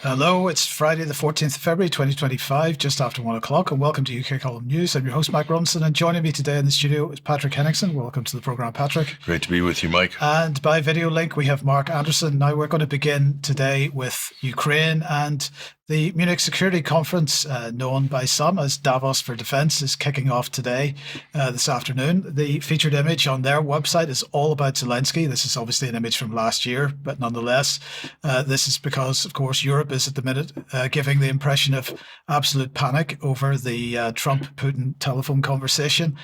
Hello, it's Friday the 14th of February 2025, just after 1 o'clock, and welcome to UK Column News. I'm your host, Mike Ronson, and joining me today in the studio is Patrick Henningsen. Welcome to the programme, Patrick. Great to be with you, Mike. And by video link, we have Mark Anderson. Now, we're going to begin today with Ukraine and the Munich Security Conference, known by some as Davos for Defence, is kicking off today, this afternoon. The featured image on their website is all about Zelensky. This is obviously an image from last year, but nonetheless, this is because, of course, Europe is at the minute giving the impression of absolute panic over the Trump-Putin telephone conversation,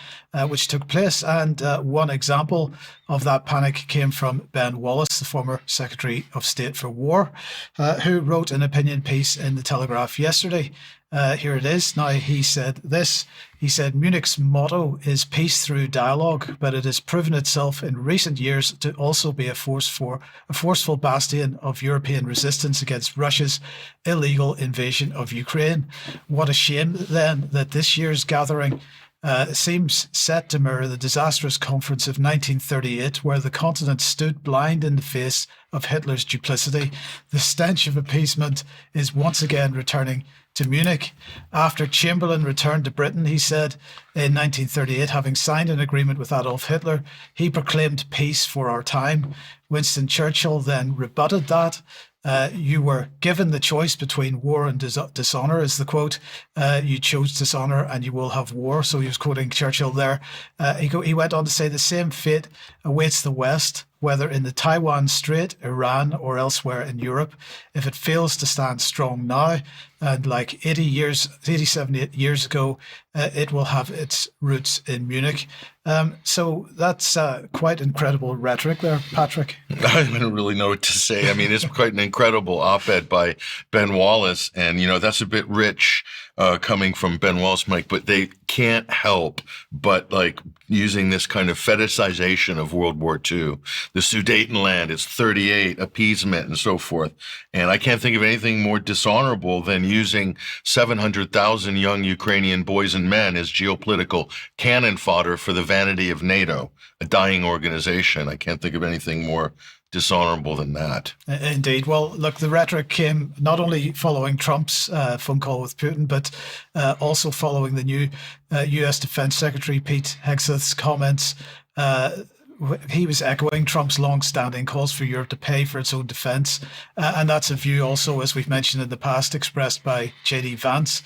which took place. And one example of that panic came from Ben Wallace, the former Secretary of State for War, who wrote an opinion piece in the Telegraph yesterday. Here it is. Now, he said this. He said, Munich's motto is peace through dialogue, but it has proven itself in recent years to also be a forceful bastion of European resistance against Russia's illegal invasion of Ukraine. What a shame, then, that this year's gathering seems set to mirror the disastrous conference of 1938, where the continent stood blind in the face of Hitler's duplicity. The stench of appeasement is once again returning to Munich. After Chamberlain returned to Britain, he said in 1938, having signed an agreement with Adolf Hitler, he proclaimed peace for our time. Winston Churchill then rebutted that. You were given the choice between war and dishonour, is the quote. You chose dishonour and you will have war. So he was quoting Churchill there. He went on to say the same fate awaits the West, whether in the Taiwan Strait, Iran, or elsewhere in Europe, if it fails to stand strong now. And like 87 years ago, it will have its roots in Munich. So that's quite incredible rhetoric there, Patrick. I don't really know what to say. I mean, it's quite an incredible op-ed by Ben Wallace. And, you know, that's a bit rich coming from Ben Wallace, Mike, but they can't help but like using this kind of fetishization of World War II, the Sudetenland, it's 38, appeasement and so forth. And I can't think of anything more dishonorable than using 700,000 young Ukrainian boys and men as geopolitical cannon fodder for the vanity of NATO, a dying organization. I can't think of anything more dishonorable than that. Indeed. Well, look, the rhetoric came not only following Trump's phone call with Putin, but also following the new US Defense Secretary Pete Hegseth's comments. He was echoing Trump's long-standing calls for Europe to pay for its own defence. And that's a view also, as we've mentioned in the past, expressed by J.D. Vance.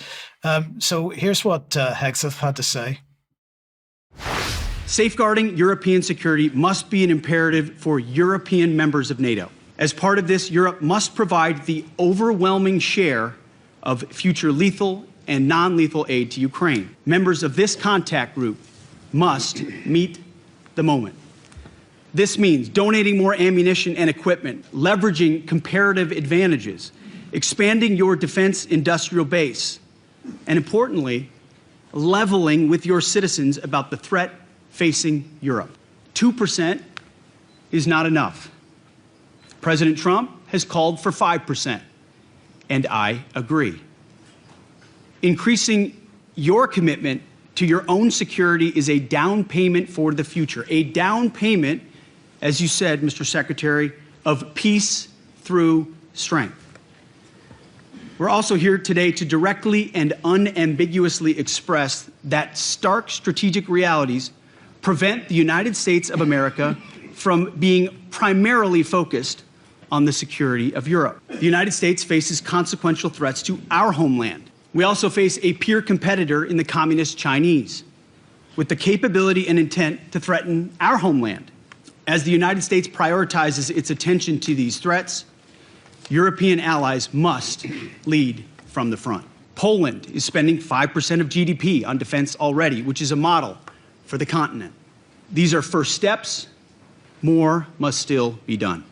So here's what Hegseth had to say. Safeguarding European security must be an imperative for European members of NATO. As part of this, Europe must provide the overwhelming share of future lethal and non-lethal aid to Ukraine. Members of this contact group must meet the moment. This means donating more ammunition and equipment, leveraging comparative advantages, expanding your defense industrial base, and importantly, leveling with your citizens about the threat facing Europe. 2% is not enough. President Trump has called for 5%, and I agree. Increasing your commitment to your own security is a down payment for the future, a down payment, as you said, Mr. Secretary, of peace through strength. We're also here today to directly and unambiguously express that stark strategic realities prevent the United States of America from being primarily focused on the security of Europe. The United States faces consequential threats to our homeland. We also face a peer competitor in the communist Chinese, with the capability and intent to threaten our homeland. As the United States prioritizes its attention to these threats, European allies must lead from the front. Poland is spending 5% of GDP on defense already, which is a model for the continent. These are first steps. More must still be done.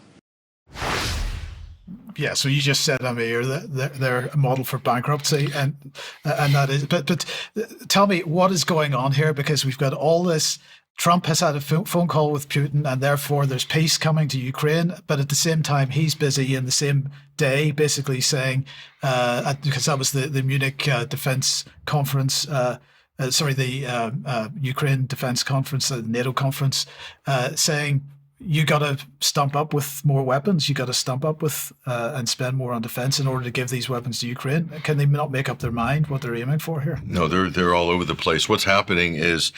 Yeah, so you just said, Amir, that they're a model for bankruptcy, and that is. But tell me, what is going on here? Because we've got all this. Trump has had a phone call with Putin, and therefore there's peace coming to Ukraine. But at the same time, he's busy in the same day, basically saying, because that was the Munich Defense Conference. The Ukraine Defense Conference, the NATO conference, saying, you got to stump up with more weapons. You got to stump up with and spend more on defense in order to give these weapons to Ukraine. Can they not make up their mind what they're aiming for here? No, they're all over the place. What's happening is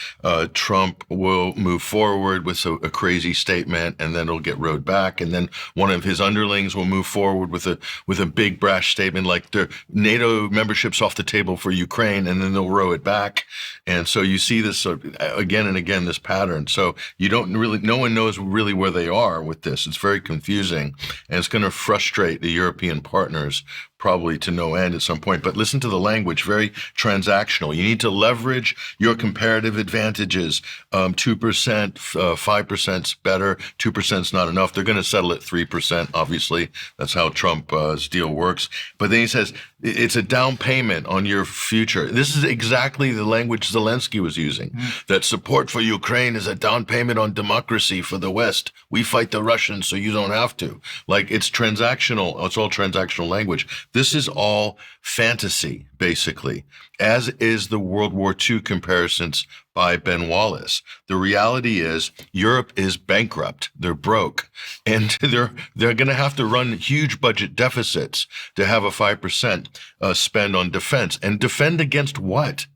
Trump will move forward with a crazy statement, and then it'll get rowed back. And then one of his underlings will move forward with a big brash statement like the NATO membership's off the table for Ukraine, and then they'll row it back. And so you see this again and again, this pattern. So no one knows really where they are with this. It's very confusing, and it's going to frustrate the European partners probably to no end at some point. But listen to the language, very transactional. You need to leverage your comparative advantages. 2%, 5%'s better, 2%'s not enough. They're going to settle at 3%, obviously. That's how Trump's deal works. But then he says, it's a down payment on your future. This is exactly the language Zelensky was using, that support for Ukraine is a down payment on democracy for the West. We fight the Russians so you don't have to. Like, it's transactional. It's all transactional language. This is all fantasy, basically, as is the World War II comparisons by Ben Wallace. The reality is Europe is bankrupt. They're broke. And they're going to have to run huge budget deficits to have a 5% spend on defense. And defend against what?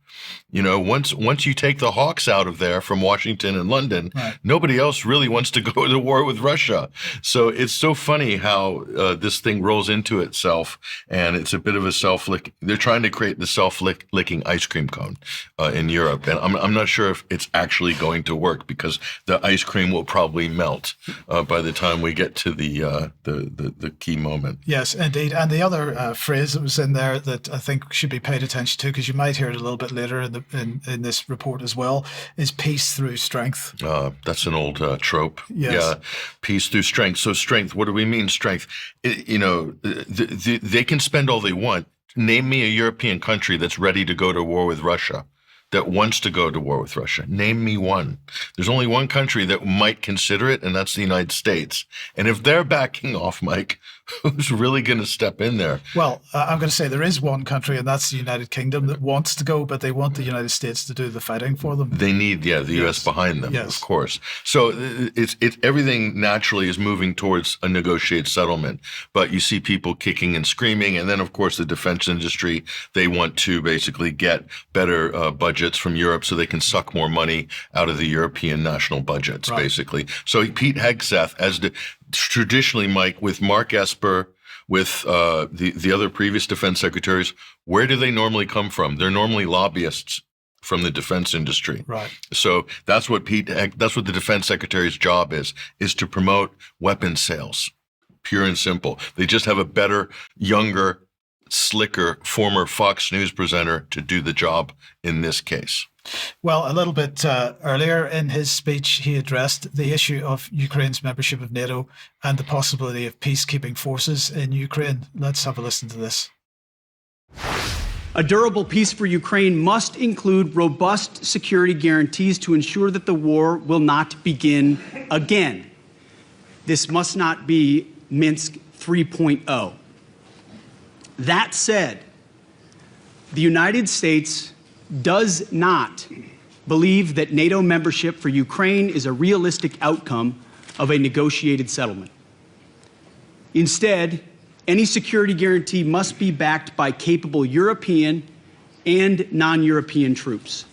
You know, once you take the hawks out of there from Washington and London, right, nobody else really wants to go to war with Russia. So it's so funny how this thing rolls into itself, and it's a bit of a self-lick. They're trying to create the self-licking ice cream cone in Europe, and I'm not sure if it's actually going to work, because the ice cream will probably melt by the time we get to the key moment. Yes, indeed. And the other phrase that was in there that I think should be paid attention to, because you might hear it a little bit later in this report as well, is peace through strength. That's an old trope. Yes. Yeah, peace through strength. So strength, what do we mean strength? They can spend all they want. Name me a European country that's ready to go to war with Russia, that wants to go to war with Russia. Name me one. There's only one country that might consider it, and that's the United States. And if they're backing off, Mike, who's really going to step in there? Well, I'm going to say there is one country, and that's the United Kingdom, that wants to go, but they want the United States to do the fighting for them. They need, the U.S. behind them, of course. So it's everything naturally is moving towards a negotiated settlement. But you see people kicking and screaming, and then, of course, the defense industry, they want to basically get better budgets from Europe so they can suck more money out of the European national budgets, basically. So Pete Hegseth, as traditionally, Mike, with Mark Esper, with the other previous defense secretaries, where do they normally come from? They're normally lobbyists from the defense industry. Right. So that's what the defense secretary's job is to promote weapons sales, pure and simple. They just have a better, younger, slicker former Fox News presenter to do the job in this case. Well, a little bit earlier in his speech, he addressed the issue of Ukraine's membership of NATO and the possibility of peacekeeping forces in Ukraine. Let's have a listen to this. A durable peace for Ukraine must include robust security guarantees to ensure that the war will not begin again. This must not be Minsk 3.0. That said, the United States does not believe that NATO membership for Ukraine is a realistic outcome of a negotiated settlement. Instead, any security guarantee must be backed by capable European and non-European troops.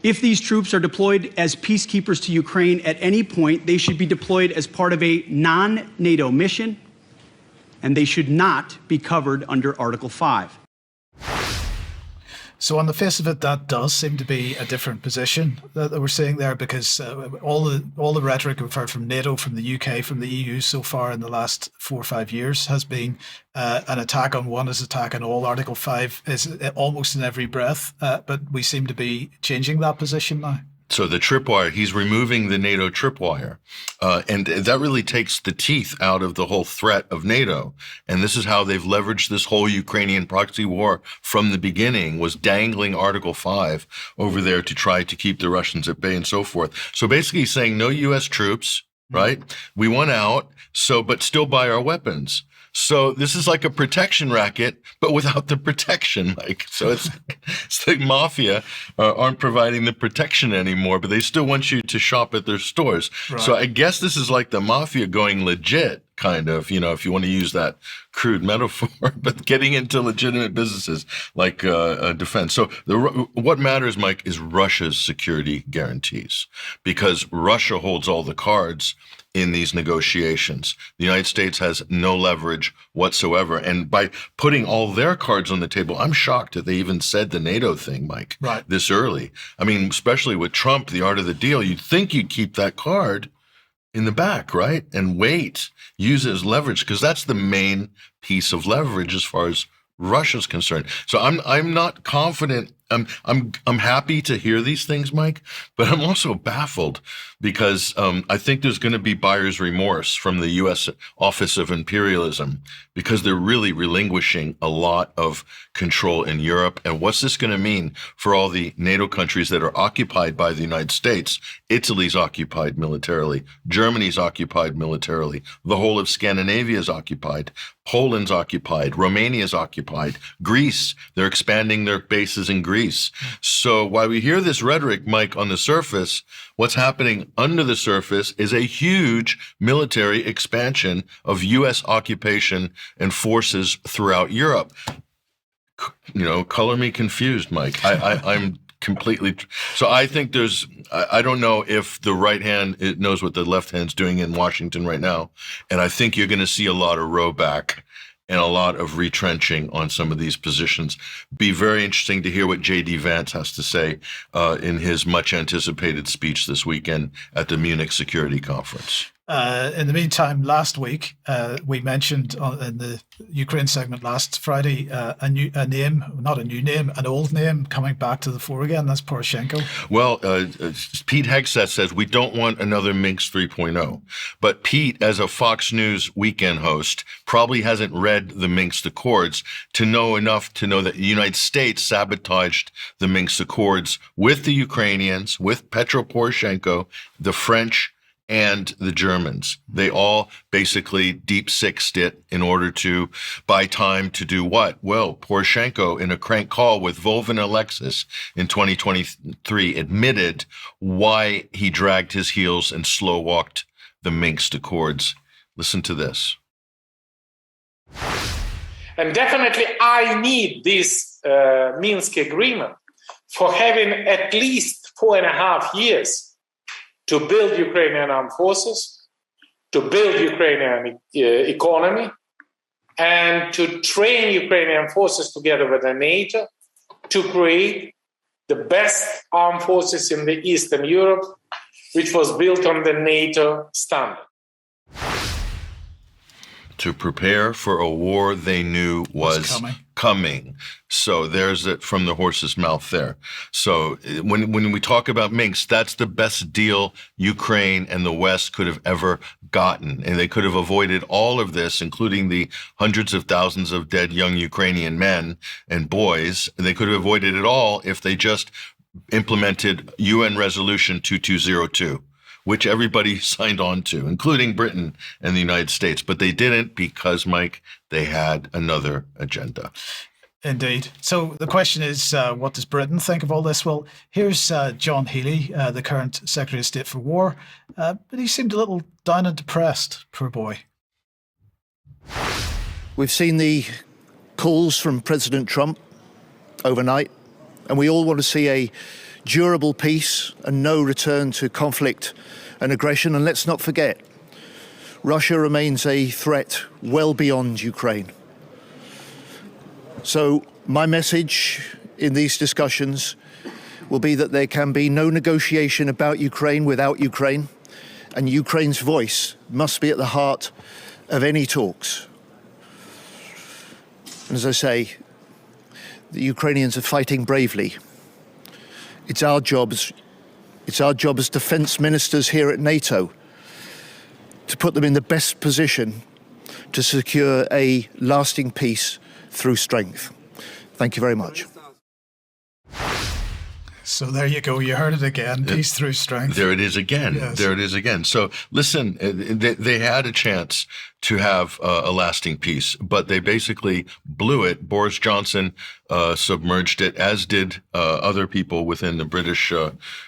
If these troops are deployed as peacekeepers to Ukraine at any point, they should be deployed as part of a non-NATO mission, and they should not be covered under Article 5. So on the face of it, that does seem to be a different position that we're seeing there, because all the rhetoric we've heard from NATO, from the UK, from the EU so far in the last 4 or 5 years has been an attack on one is attack on all. Article 5 is almost in every breath, but we seem to be changing that position now. So the tripwire, he's removing the NATO tripwire. And that really takes the teeth out of the whole threat of NATO. And this is how they've leveraged this whole Ukrainian proxy war from the beginning, was dangling Article 5 over there to try to keep the Russians at bay and so forth. So basically saying no U.S. troops, right? We want out, but still buy our weapons. So this is like a protection racket, but without the protection, Mike. So it's the mafia aren't providing the protection anymore, but they still want you to shop at their stores. Right. So I guess this is like the mafia going legit, kind of, if you want to use that crude metaphor, but getting into legitimate businesses like defense. So what matters, Mike, is Russia's security guarantees, because Russia holds all the cards in these negotiations. The United States has no leverage whatsoever. And by putting all their cards on the table, I'm shocked that they even said the NATO thing, Mike, right, this early. I mean, especially with Trump, the art of the deal, you'd think you'd keep that card in the back, right? And use it as leverage, because that's the main piece of leverage as far as Russia's concerned. So I'm not confident. I'm happy to hear these things, Mike, but I'm also baffled because I think there's going to be buyer's remorse from the U.S. Office of Imperialism, because they're really relinquishing a lot of control in Europe. And what's this going to mean for all the NATO countries that are occupied by the United States? Italy's occupied militarily. Germany's occupied militarily. The whole of Scandinavia is occupied. Poland's occupied. Romania's occupied. Greece, they're expanding their bases in Greece. So while we hear this rhetoric, Mike, on the surface, what's happening under the surface is a huge military expansion of U.S. occupation and forces throughout Europe. Color me confused, Mike. I'm completely. So I think I don't know if the right hand knows what the left hand's doing in Washington right now. And I think you're going to see a lot of rowback and a lot of retrenching on some of these positions. Be very interesting to hear what J.D. Vance has to say in his much anticipated speech this weekend at the Munich Security Conference. In the meantime, last week, we mentioned in the Ukraine segment last Friday an old name coming back to the fore again. That's Poroshenko. Well, Pete Hegseth says we don't want another Minsk 3.0. But Pete, as a Fox News weekend host, probably hasn't read the Minsk Accords to know enough to know that the United States sabotaged the Minsk Accords with the Ukrainians, with Petro Poroshenko, the French, and the Germans. They all basically deep-sixed it in order to buy time to do what? Well, Poroshenko, in a crank call with Volvin and Alexis in 2023, admitted why he dragged his heels and slow-walked the Minsk Accords. Listen to this. And definitely I need this Minsk agreement for having at least 4.5 years to build Ukrainian armed forces, to build Ukrainian economy, and to train Ukrainian forces together with the NATO to create the best armed forces in the Eastern Europe, which was built on the NATO standard. To prepare for a war they knew was coming. So there's it from the horse's mouth there. So when we talk about Minsk, that's the best deal Ukraine and the West could have ever gotten. And they could have avoided all of this, including the hundreds of thousands of dead young Ukrainian men and boys. They could have avoided it all if they just implemented UN Resolution 2202. Which everybody signed on to, including Britain and the United States. But they didn't because, Mike, they had another agenda. Indeed. So the question is, what does Britain think of all this? Well, here's John Healey, the current Secretary of State for War, but he seemed a little down and depressed, poor boy. We've seen the calls from President Trump overnight, and we all want to see a durable peace and no return to conflict and aggression. And let's not forget, Russia remains a threat well beyond Ukraine. So my message in these discussions will be that there can be no negotiation about Ukraine without Ukraine, and Ukraine's voice must be at the heart of any talks. And as I say, the Ukrainians are fighting bravely. It's our job as defence ministers here at NATO to put them in the best position to secure a lasting peace through strength. Thank you very much. So there you go. You heard it again. Peace through strength. There it is again. Yes. There it is again. So listen, they had a chance to have a lasting peace, but they basically blew it. Boris Johnson submerged it, as did other people within the British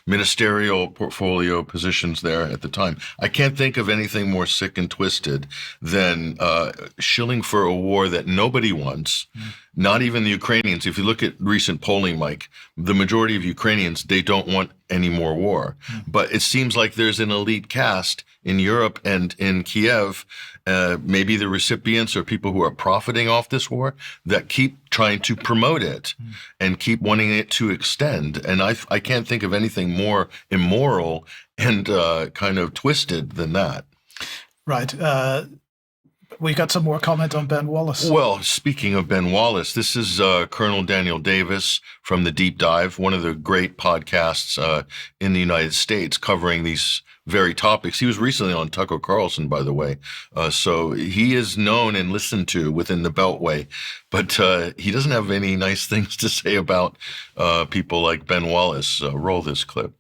ministerial portfolio positions there at the time. I can't think of anything more sick and twisted than shilling for a war that nobody wants, not even the Ukrainians. If you look at recent polling, Mike, the majority of Ukrainians, they don't want any more war. But it seems like there's an elite caste in Europe and in Kiev, maybe the recipients or people who are profiting off this war, that keep trying to promote it and keep wanting it to extend. And I can't think of anything more immoral and kind of twisted than that. Right. We got some more comment on Ben Wallace. Well, speaking of Ben Wallace, this is Colonel Daniel Davis from The Deep Dive, one of the great podcasts in the United States covering these very topics. He was recently on Tucker Carlson, by the way. So he is known and listened to within the Beltway, but he doesn't have any nice things to say about people like Ben Wallace. Roll this clip.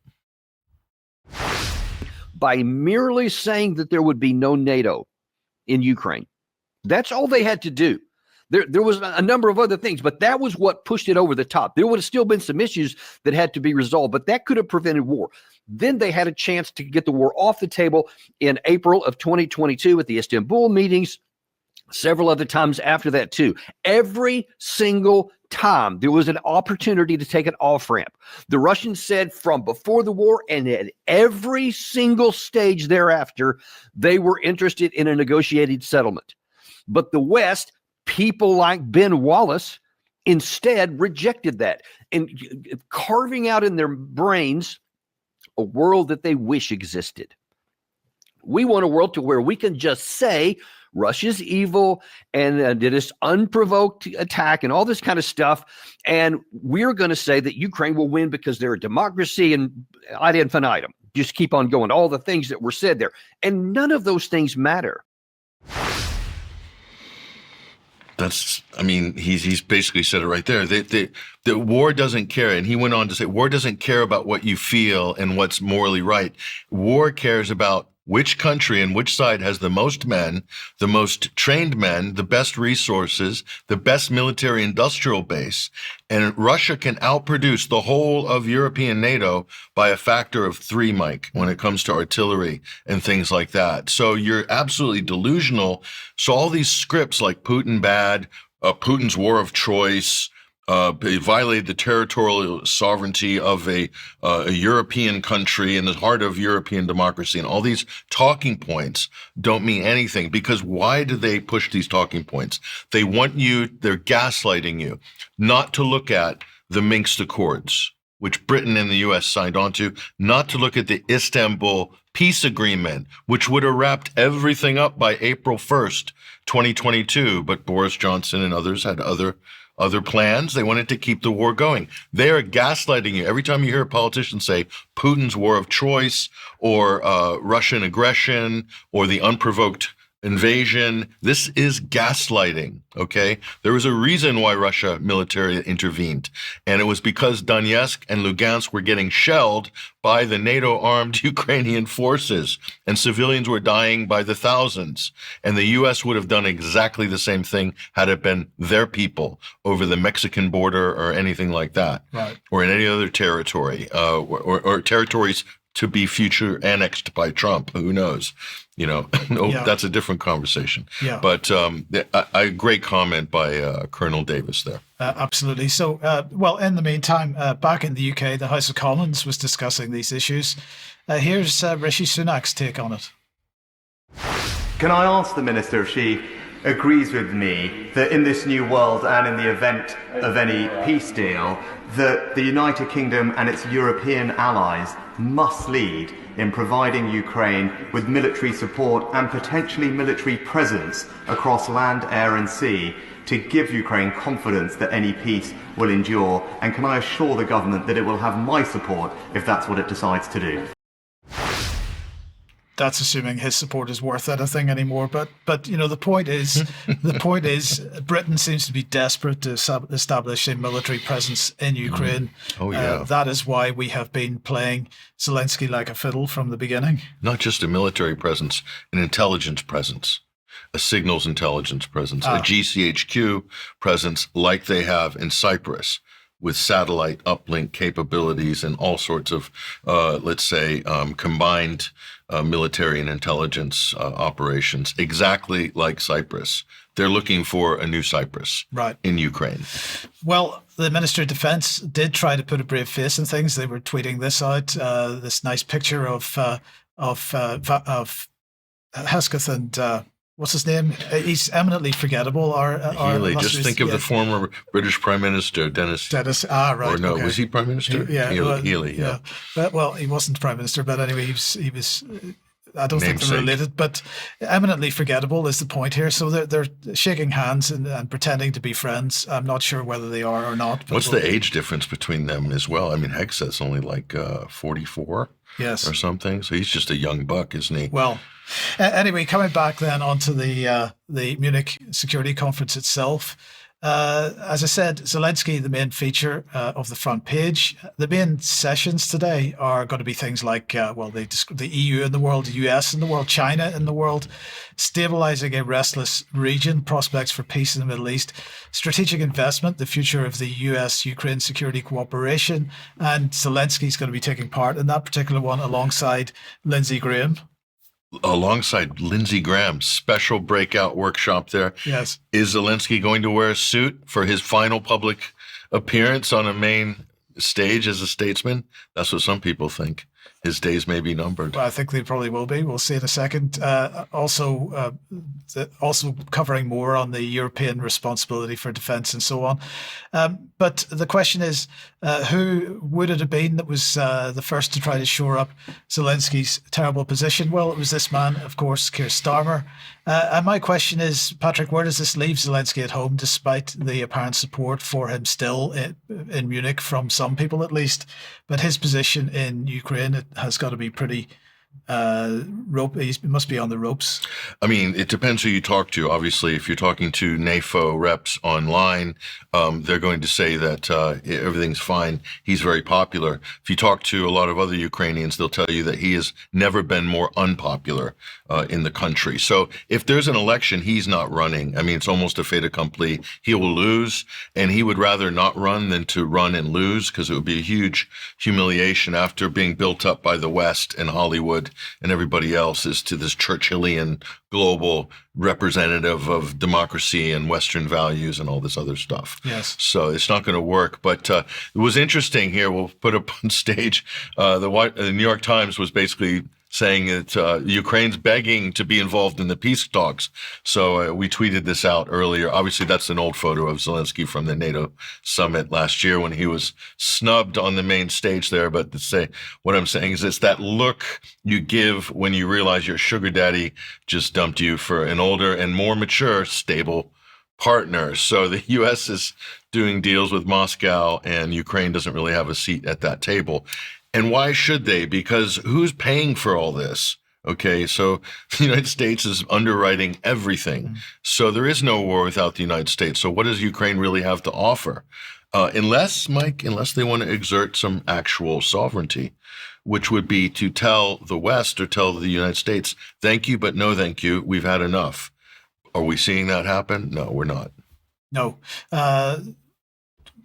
By merely saying that there would be no NATO in Ukraine. That's all they had to do. There was a number of other things, but that was what pushed it over the top. There would have still been some issues that had to be resolved, but that could have prevented war. Then they had a chance to get the war off the table in April of 2022 at the Istanbul meetings, several other times after that too. Every single time there was an opportunity to take an off-ramp. The Russians said from before the war and at every single stage thereafter, they were interested in a negotiated settlement. But the West, people like Ben Wallace, instead rejected that and carving out in their brains a world that they wish existed. We want a world to where we can just say Russia's evil and did this unprovoked attack and all this kind of stuff. And we're going to say that Ukraine will win because they're a democracy and ad infinitum. Just keep on going. All the things that were said there. And none of those things matter. He's basically said it right there. The war doesn't care. And he went on to say, war doesn't care about what you feel and what's morally right. War cares about which country and which side has the most men, the most trained men, the best resources, the best military industrial base. And Russia can outproduce the whole of European NATO by a factor of 3, Mike, when it comes to artillery and things like that. So you're absolutely delusional. So all these scripts like Putin bad, Putin's war of choice, it violated the territorial sovereignty of a European country in the heart of European democracy. And all these talking points don't mean anything, because why do they push these talking points? They want you, they're gaslighting you, not to look at the Minsk Accords, which Britain and the U.S. signed onto, not to look at the Istanbul peace agreement, which would have wrapped everything up by April 1st, 2022. But Boris Johnson and others had other plans. They wanted to keep the war going. They are gaslighting you. Every time you hear a politician say Putin's war of choice or Russian aggression or the unprovoked invasion, this is gaslighting, okay? There was a reason why Russia militarily intervened, and it was because Donetsk and Lugansk were getting shelled by the NATO-armed Ukrainian forces, and civilians were dying by the thousands. And the U.S. would have done exactly the same thing had it been their people over the Mexican border or anything like that, right, or in any other territory, or territories to be future annexed by Trump. Who knows? That's a different conversation. Yeah. But a great comment by Colonel Davis there. Absolutely. So, well, in the meantime, back in the UK, the House of Commons was discussing these issues. Here's Rishi Sunak's take on it. Can I ask the Minister if she agrees with me that in this new world and in the event of any peace deal, that the United Kingdom and its European allies must lead in providing Ukraine with military support and potentially military presence across land, air and sea to give Ukraine confidence that any peace will endure? And can I assure the government that it will have my support if that's what it decides to do? that's assuming his support is worth anything anymore. But you know, the point is Britain seems to be desperate to establish a military presence in Ukraine. Oh yeah, that is why we have been playing Zelensky like a fiddle from the beginning. Not just a military presence, an intelligence presence, a signals intelligence presence, a GCHQ presence like they have in Cyprus, with satellite uplink capabilities and all sorts of, let's say, combined military and intelligence operations, exactly like Cyprus. They're looking for a new Cyprus in Ukraine. Well, the Ministry of Defense did try to put a brave face in things. They were tweeting this out, this nice picture of Hesketh and what's his name? He's eminently forgettable. Healy. Just think of the former British Prime Minister, Dennis. Right. Or no, okay. Was he Prime Minister? Healy, yeah. Well, he wasn't Prime Minister, but anyway, he was. I don't think they're Namesake. related, but eminently forgettable is the point here. So they're shaking hands and pretending to be friends. I'm not sure whether they are or not. But What's the age difference between them as well? I mean, Hegseth's only like 44 or something. So he's just a young buck, isn't he? Well, anyway, coming back then onto the Munich Security Conference itself. As I said, Zelensky, the main feature of the front page. The main sessions today are going to be things like, the EU in the world, the US in the world, China in the world, stabilizing a restless region, prospects for peace in the Middle East, strategic investment, the future of the US-Ukraine security cooperation, and Zelensky's going to be taking part in that particular one alongside Lindsey Graham. Alongside Lindsey Graham's special breakout workshop there. Yes. Is Zelensky going to wear a suit for his final public appearance on a main stage as a statesman? That's what some people think. His days may be numbered. Well, I think they probably will be. We'll see in a second. Also covering more on the European responsibility for defence and so on. But the question is, who would it have been that was the first to try to shore up Zelensky's terrible position? Well, it was this man, of course, Keir Starmer. And my question is, Patrick, where does this leave Zelensky at home, despite the apparent support for him still in Munich, from some people at least? But his position in Ukraine, it has got to be pretty he must be on the ropes. I mean, it depends who you talk to. Obviously, if you're talking to NAFO reps online, they're going to say that everything's fine. He's very popular. If you talk to a lot of other Ukrainians, they'll tell you that he has never been more unpopular in the country. So if there's an election, he's not running. I mean, it's almost a fait accompli. He will lose, and he would rather not run than to run and lose, because it would be a huge humiliation after being built up by the West and Hollywood and everybody else is to this Churchillian global representative of democracy and Western values and all this other stuff. Yes. So it's not going to work. But it was interesting here. We'll put up on stage. The New York Times was basically saying that Ukraine's begging to be involved in the peace talks. So we tweeted this out earlier. Obviously, that's an old photo of Zelensky from the NATO summit last year when he was snubbed on the main stage there. But what I'm saying is it's that look you give when you realize your sugar daddy just dumped you for an older and more mature, stable partner. So the U.S. is doing deals with Moscow, and Ukraine doesn't really have a seat at that table. And why should they? Because who's paying for all this? Okay, so the United States is underwriting everything. Mm-hmm. So there is no war without the United States. So what does Ukraine really have to offer? Unless they want to exert some actual sovereignty, which would be to tell the West or tell the United States, thank you, but no thank you, we've had enough. Are we seeing that happen? No, we're not. No.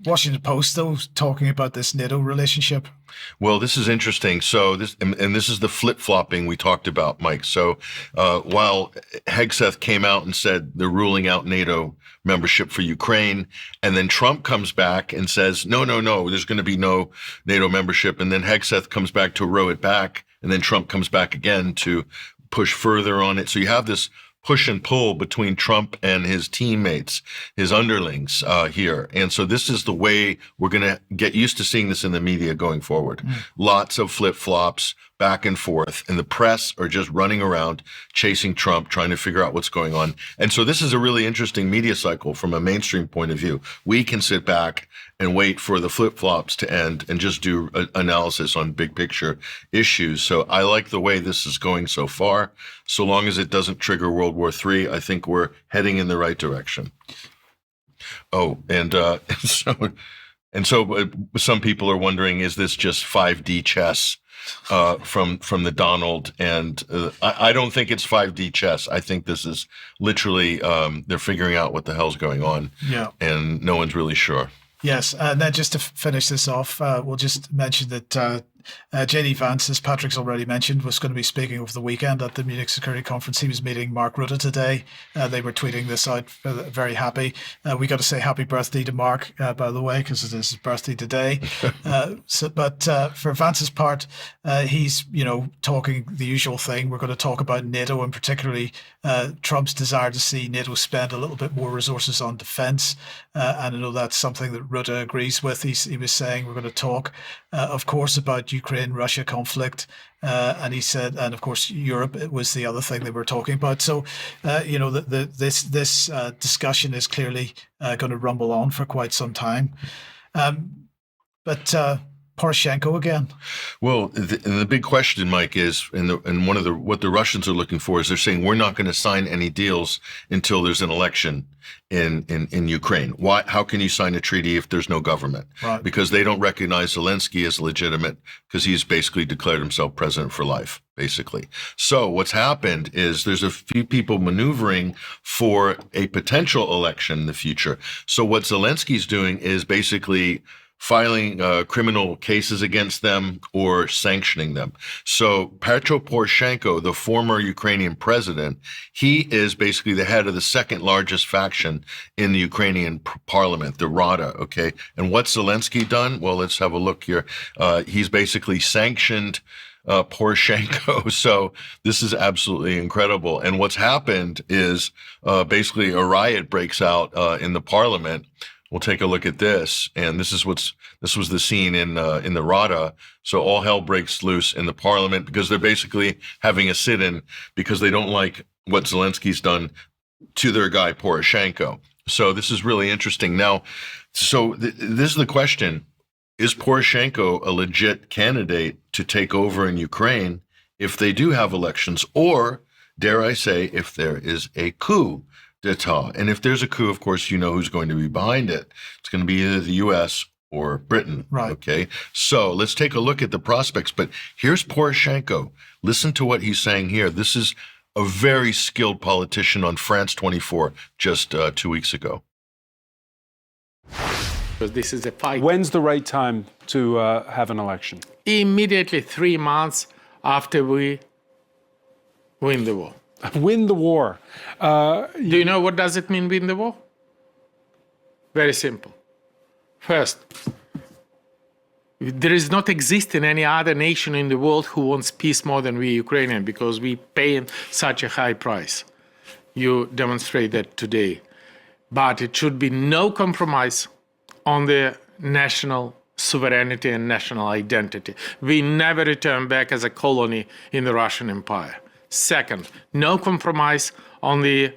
Washington Post, though, talking about this NATO relationship. Well, this is interesting. So this is the flip-flopping we talked about, Mike. So while Hegseth came out and said they're ruling out NATO membership for Ukraine, and then Trump comes back and says, no, there's going to be no NATO membership. And then Hegseth comes back to row it back, and then Trump comes back again to push further on it. So you have this push and pull between Trump and his teammates, his underlings here. And so this is the way we're going to get used to seeing this in the media going forward. Lots of flip-flops back and forth, and the press are just running around chasing Trump, trying to figure out what's going on. And so this is a really interesting media cycle from a mainstream point of view. We can sit back and wait for the flip-flops to end and just do analysis on big picture issues. So I like the way this is going so far. So long as it doesn't trigger World War III, I think we're heading in the right direction. Oh, and so some people are wondering, is this just 5D chess from the Donald? And I don't think it's 5D chess. I think this is literally they're figuring out what the hell's going on. Yeah. And no one's really sure. Yes, and then just to finish this off, we'll just mention that J.D. Vance, as Patrick's already mentioned, was going to be speaking over the weekend at the Munich Security Conference. He was meeting Mark Rutte today. They were tweeting this out, very happy. We got to say happy birthday to Mark, by the way, because it is his birthday today. But for Vance's part, he's, talking the usual thing. We're going to talk about NATO, and particularly Trump's desire to see NATO spend a little bit more resources on defense. And I know that's something that Rutte agrees with. He was saying we're going to talk, of course, about Ukraine-Russia conflict. And he said, and of course, Europe was the other thing they were talking about. So, this discussion is clearly going to rumble on for quite some time. But Poroshenko again. Well, the big question, Mike, is, and what the Russians are looking for is they're saying we're not going to sign any deals until there's an election in Ukraine. Why? How can you sign a treaty if there's no government? Right. Because they don't recognize Zelensky as legitimate, because he's basically declared himself president for life, basically. So what's happened is there's a few people maneuvering for a potential election in the future. So what Zelensky's doing is basically filing criminal cases against them or sanctioning them. So Petro Poroshenko, the former Ukrainian president, he is basically the head of the second largest faction in the Ukrainian parliament, the Rada, okay? And what's Zelensky done? Well, let's have a look here. He's basically sanctioned Poroshenko. So this is absolutely incredible. And what's happened is basically a riot breaks out in the parliament. We'll take a look at this, and this was the scene in the Rada. So all hell breaks loose in the parliament because they're basically having a sit-in because they don't like what Zelensky's done to their guy Poroshenko. So this is really interesting. Now, so this is the question: is Poroshenko a legit candidate to take over in Ukraine if they do have elections, or dare I say, if there is a coup d'etat? And if there's a coup, of course, you know who's going to be behind it. It's going to be either the U.S. or Britain. Right. Okay. So let's take a look at the prospects. But here's Poroshenko. Listen to what he's saying here. This is a very skilled politician on France 24 just 2 weeks ago. Because this is a fight. When's the right time to have an election? Immediately 3 months after we win the war. Win the war. Do you know what does it mean, win the war? Very simple. First, there is not existing any other nation in the world who wants peace more than we Ukrainians, because we pay such a high price. You demonstrate that today. But it should be no compromise on the national sovereignty and national identity. We never return back as a colony in the Russian Empire. Second, no compromise on the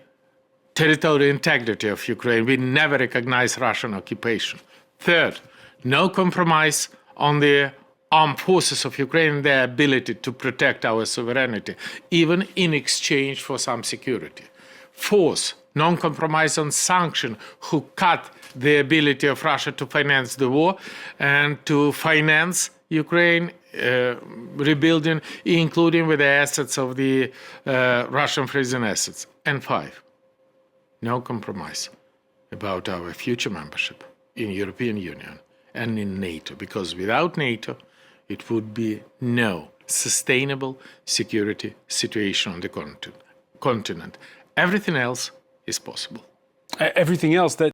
territorial integrity of Ukraine. We never recognize Russian occupation. Third, no compromise on the armed forces of Ukraine and their ability to protect our sovereignty, even in exchange for some security. Fourth, non-compromise on sanctions, who cut the ability of Russia to finance the war and to finance Ukraine rebuilding, including with the assets of the Russian frozen assets. And five, no compromise about our future membership in European Union and in NATO, because without NATO, it would be no sustainable security situation on the continent. Everything else is possible. Everything else that...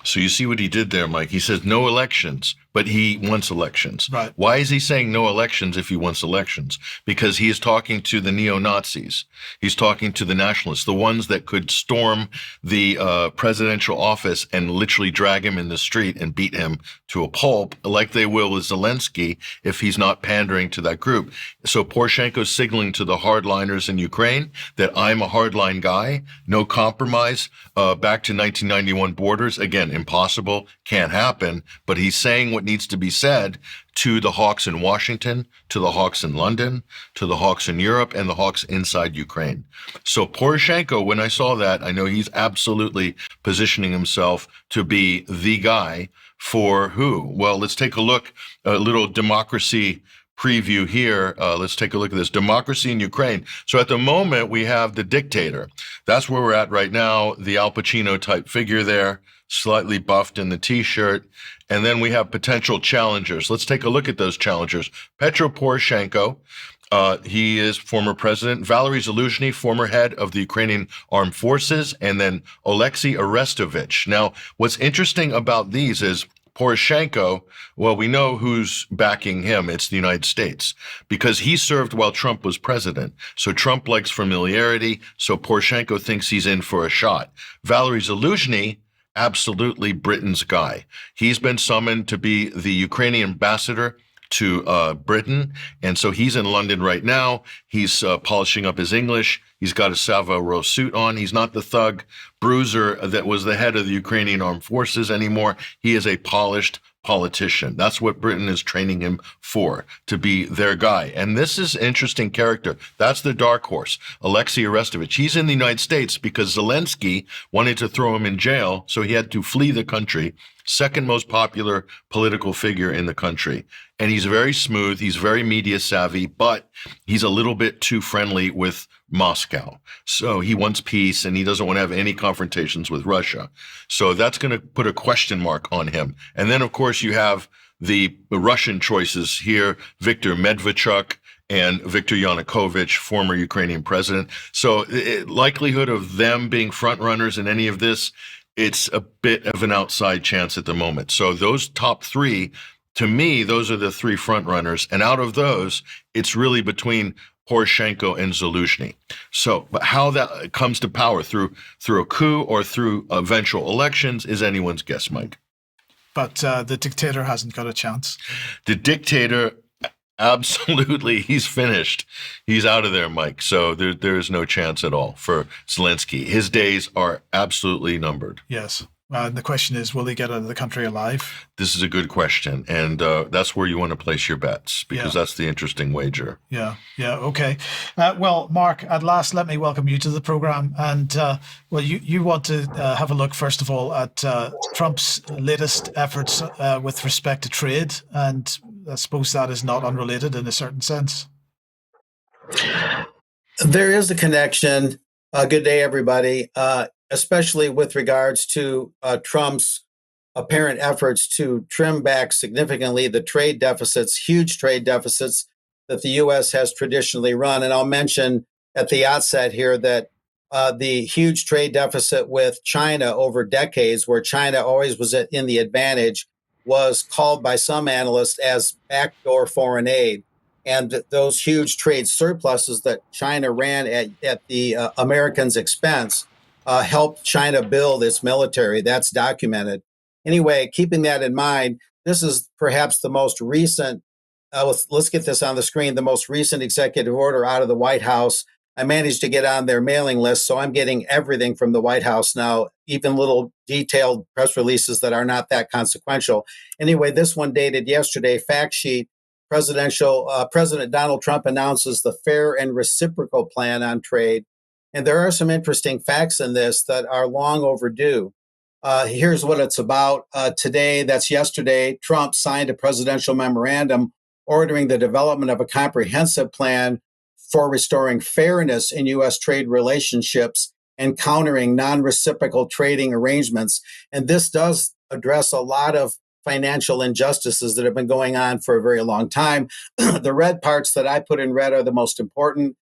So you see what he did there, Mike. He says no elections but he wants elections. Right. Why is he saying no elections if he wants elections? Because he is talking to the neo-Nazis. He's talking to the nationalists, the ones that could storm the presidential office and literally drag him in the street and beat him to a pulp, like they will with Zelensky if he's not pandering to that group. So Poroshenko's signaling to the hardliners in Ukraine that I'm a hardline guy, no compromise, back to 1991 borders. Again, impossible, can't happen, but he's saying what needs to be said to the hawks in Washington, to the hawks in London, to the hawks in Europe, and the hawks inside Ukraine. So Poroshenko, when I saw that, I know he's absolutely positioning himself to be the guy for who? Well, let's take a look, a little democracy preview here. Let's take a look at this. Democracy in Ukraine. So at the moment, we have the dictator. That's where we're at right now, the Al Pacino type figure there, slightly buffed in the T-shirt. And then we have potential challengers. Let's take a look at those challengers. Petro Poroshenko, he is former president. Valery Zaluzhny, former head of the Ukrainian Armed Forces. And then Alexei Arestovich. Now, what's interesting about these is Poroshenko, well, we know who's backing him. It's the United States, because he served while Trump was president. So Trump likes familiarity. So Poroshenko thinks he's in for a shot. Valery Zaluzhny, absolutely Britain's guy. He's been summoned to be the Ukrainian ambassador to Britain. And so he's in London right now. He's polishing up his English. He's got a Savile Row suit on. He's not the thug bruiser that was the head of the Ukrainian Armed Forces anymore. He is a polished politician. That's what Britain is training him for, to be their guy. And this is an interesting character. That's the dark horse, Alexei Arestovich. He's in the United States because Zelensky wanted to throw him in jail, so he had to flee the country. Second most popular political figure in the country. And he's very smooth. He's very media savvy, but he's a little bit too friendly with Moscow. So he wants peace and he doesn't want to have any confrontations with Russia. So that's going to put a question mark on him. And then, of course, you have the Russian choices here, Viktor Medvedchuk and Viktor Yanukovych, former Ukrainian president. So likelihood of them being front runners in any of this, it's a bit of an outside chance at the moment. So those top three, to me, those are the three front runners. And out of those, it's really between Poroshenko and Zaluzhny. So, but how that comes to power through a coup or through eventual elections is anyone's guess, Mike. But the dictator hasn't got a chance. The dictator, absolutely, he's finished. He's out of there, Mike. So there is no chance at all for Zelensky. His days are absolutely numbered. Yes. And the question is, will he get out of the country alive? This is a good question. And that's where you want to place your bets, because that's the interesting wager. Yeah. Okay. Well, Mark, at last, let me welcome you to the program. And well, you want to have a look, first of all, at Trump's latest efforts with respect to trade. And I suppose that is not unrelated in a certain sense. There is a connection. Good day, everybody. Especially with regards to Trump's apparent efforts to trim back significantly the trade deficits, huge trade deficits that the U.S. has traditionally run. And I'll mention at the outset here that the huge trade deficit with China over decades, where China always was in the advantage, was called by some analysts as backdoor foreign aid. And those huge trade surpluses that China ran at the Americans' expense helped China build its military. That's documented. Anyway, keeping that in mind, this is perhaps the most recent, let's get this on the screen, the most recent executive order out of the White House. I managed to get on their mailing list, so I'm getting everything from the White House now, even little detailed press releases that are not that consequential. Anyway, this one dated yesterday, fact sheet, President Donald Trump announces the fair and reciprocal plan on trade. And there are some interesting facts in this that are long overdue. Here's what it's about. Today, that's yesterday, Trump signed a presidential memorandum ordering the development of a comprehensive plan for restoring fairness in U.S. trade relationships and countering non-reciprocal trading arrangements. And this does address a lot of financial injustices that have been going on for a very long time. The red parts that I put in red are the most important.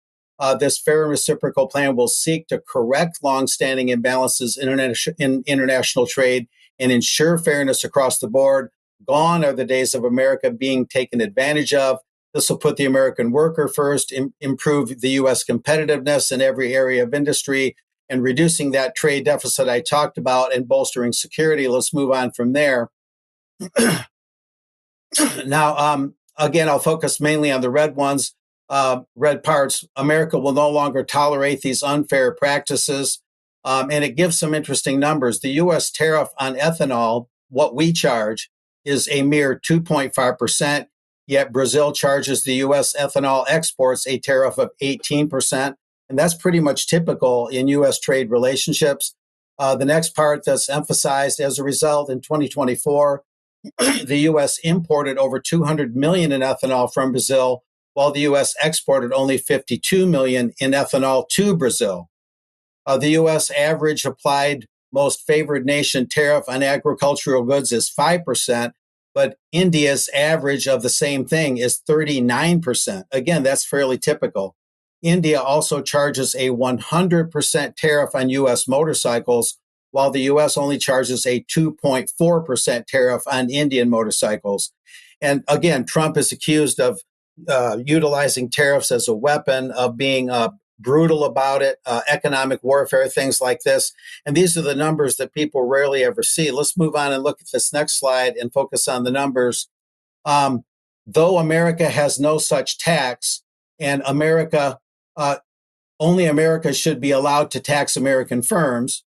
This fair and reciprocal plan will seek to correct longstanding imbalances in international trade and ensure fairness across the board Gone are the days of America being taken advantage of. This will put the American worker first, improve the U.S. competitiveness in every area of industry, and reducing that trade deficit I talked about and bolstering security. Let's move on from there. Now, again, I'll focus mainly on the red ones, red parts. America will no longer tolerate these unfair practices. And it gives some interesting numbers. The U.S. tariff on ethanol, what we charge, is a mere 2.5%, yet Brazil charges the U.S. ethanol exports a tariff of 18%. And that's pretty much typical in U.S. trade relationships. The next part that's emphasized as a result in 2024, the U.S. imported over 200 million in ethanol from Brazil, while the U.S. exported only 52 million in ethanol to Brazil. The U.S. average applied most favored nation tariff on agricultural goods is 5%, but India's average of the same thing is 39%. Again, that's fairly typical. India also charges a 100% tariff on U.S. motorcycles, while the U.S. only charges a 2.4% tariff on Indian motorcycles. And again, Trump is accused of utilizing tariffs as a weapon, of being brutal about it, economic warfare, things like this. And these are the numbers that people rarely ever see. Let's move on and look at this next slide and focus on the numbers. Though America has no such tax, and only America should be allowed to tax American firms,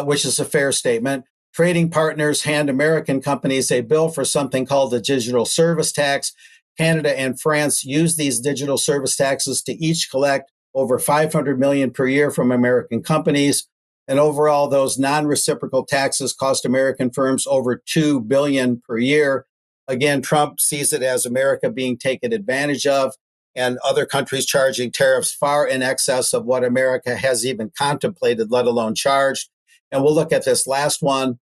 which is a fair statement. Trading partners hand American companies a bill for something called the digital service tax. Canada and France use these digital service taxes to each collect over 500 million per year from American companies. And overall, those non-reciprocal taxes cost American firms over $2 billion per year. Again, Trump sees it as America being taken advantage of, and other countries charging tariffs far in excess of what America has even contemplated, let alone charged. And we'll look at this last one.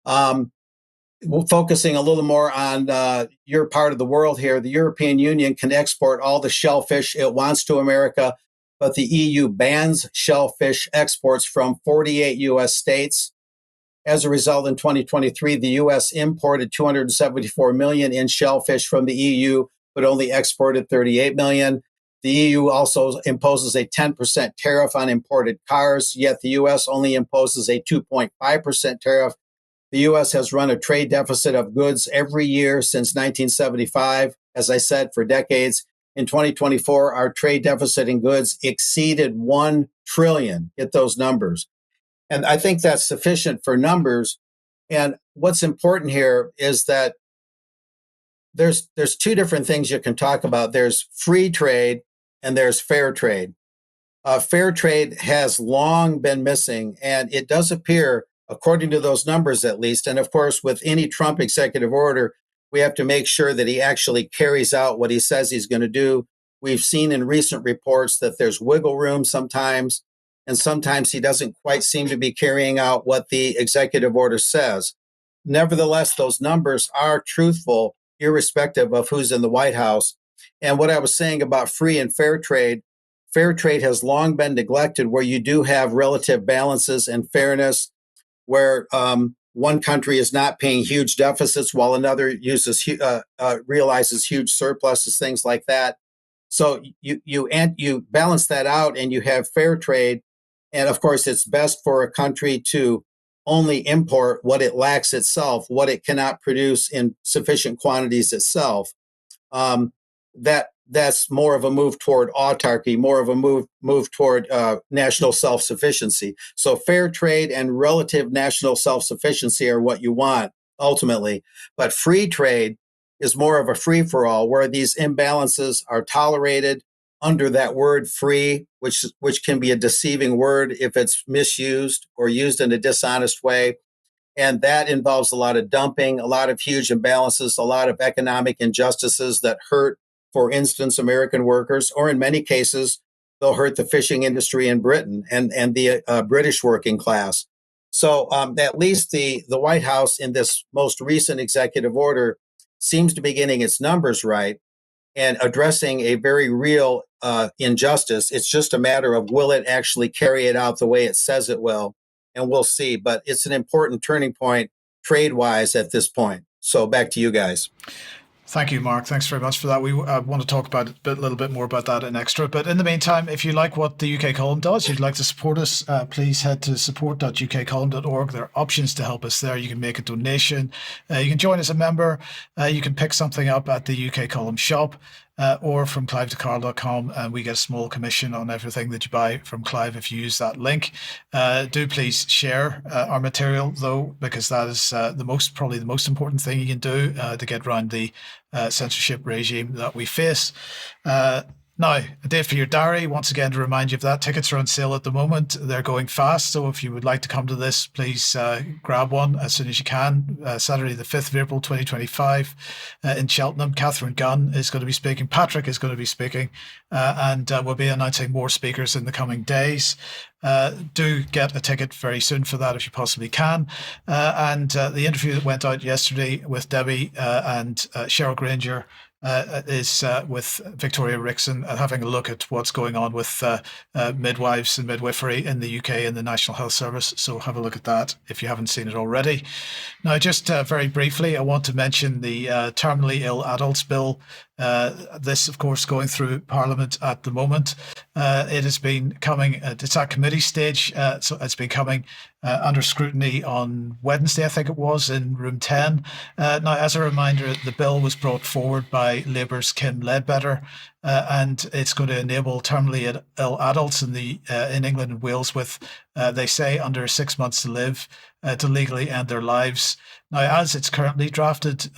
We're focusing a little more on your part of the world here. The European Union can export all the shellfish it wants to America, but the EU bans shellfish exports from 48 U.S. states. As a result, in 2023, the U.S. imported 274 million in shellfish from the EU, but only exported 38 million. The EU also imposes a 10% tariff on imported cars, yet the U.S. only imposes a 2.5% tariff. The U.S. has run a trade deficit of goods every year since 1975, as I said, for decades. In 2024, our trade deficit in goods exceeded 1 trillion. Get those numbers. And I think that's sufficient for numbers. And what's important here is that there's two different things you can talk about. There's free trade and there's fair trade. Fair trade has long been missing, and it does appear, according to those numbers at least, and of course, with any Trump executive order, we have to make sure that he actually carries out what he says he's going to do. We've seen in recent reports that there's wiggle room sometimes, and sometimes he doesn't quite seem to be carrying out what the executive order says. Nevertheless, those numbers are truthful, irrespective of who's in the White House. And what I was saying about free and fair trade has long been neglected, where you do have relative balances and fairness, where one country is not paying huge deficits while another realizes huge surpluses, things like that. So you balance that out and you have fair trade. And of course, it's best for a country to only import what it lacks itself, what it cannot produce in sufficient quantities itself. That's more of a move toward autarky, more of a move toward national self-sufficiency. So fair trade and relative national self-sufficiency are what you want ultimately. But free trade is more of a free-for-all, where these imbalances are tolerated under that word free, which can be a deceiving word if it's misused or used in a dishonest way. And that involves a lot of dumping, a lot of huge imbalances, a lot of economic injustices that hurt, for instance, American workers, or in many cases, they'll hurt the fishing industry in Britain and the British working class. So at least the White House in this most recent executive order seems to be getting its numbers right and addressing a very real injustice. It's just a matter of, will it actually carry it out the way it says it will? And we'll see. But it's an important turning point trade-wise at this point. So back to you guys. Thank you, Mark. Thanks very much for that. We want to talk about a little bit more about that in extra. But in the meantime, if you like what the UK Column does, you'd like to support us, please head to support.ukcolumn.org. There are options to help us there. You can make a donation. You can join as a member. You can pick something up at the UK Column shop. Or from clive2carl.com, and we get a small commission on everything that you buy from Clive if you use that link. Do please share our material, though, because that is probably the most important thing you can do to get around the censorship regime that we face. Now, a date for your diary, once again, to remind you of that. Tickets are on sale at the moment. They're going fast. So if you would like to come to this, please grab one as soon as you can. Saturday, the 5th of April, 2025 in Cheltenham. Catherine Gunn is going to be speaking. Patrick is going to be speaking. And we'll be announcing more speakers in the coming days. Do get a ticket very soon for that if you possibly can. And the interview that went out yesterday with Debbie and Cheryl Granger is with Victoria Rickson, having a look at what's going on with midwives and midwifery in the UK and the National Health Service. So have a look at that if you haven't seen it already. Now, just very briefly, I want to mention the Terminally Ill Adults Bill. This, of course, going through Parliament at the moment. It has been coming, it's at committee stage, so it's been coming under scrutiny on Wednesday, I think it was, in room 10. Now, as a reminder, the bill was brought forward by Labour's Kim Ledbetter, and it's going to enable terminally ill adults in England and Wales with, they say, under 6 months to live, to legally end their lives. Now, as it's currently drafted,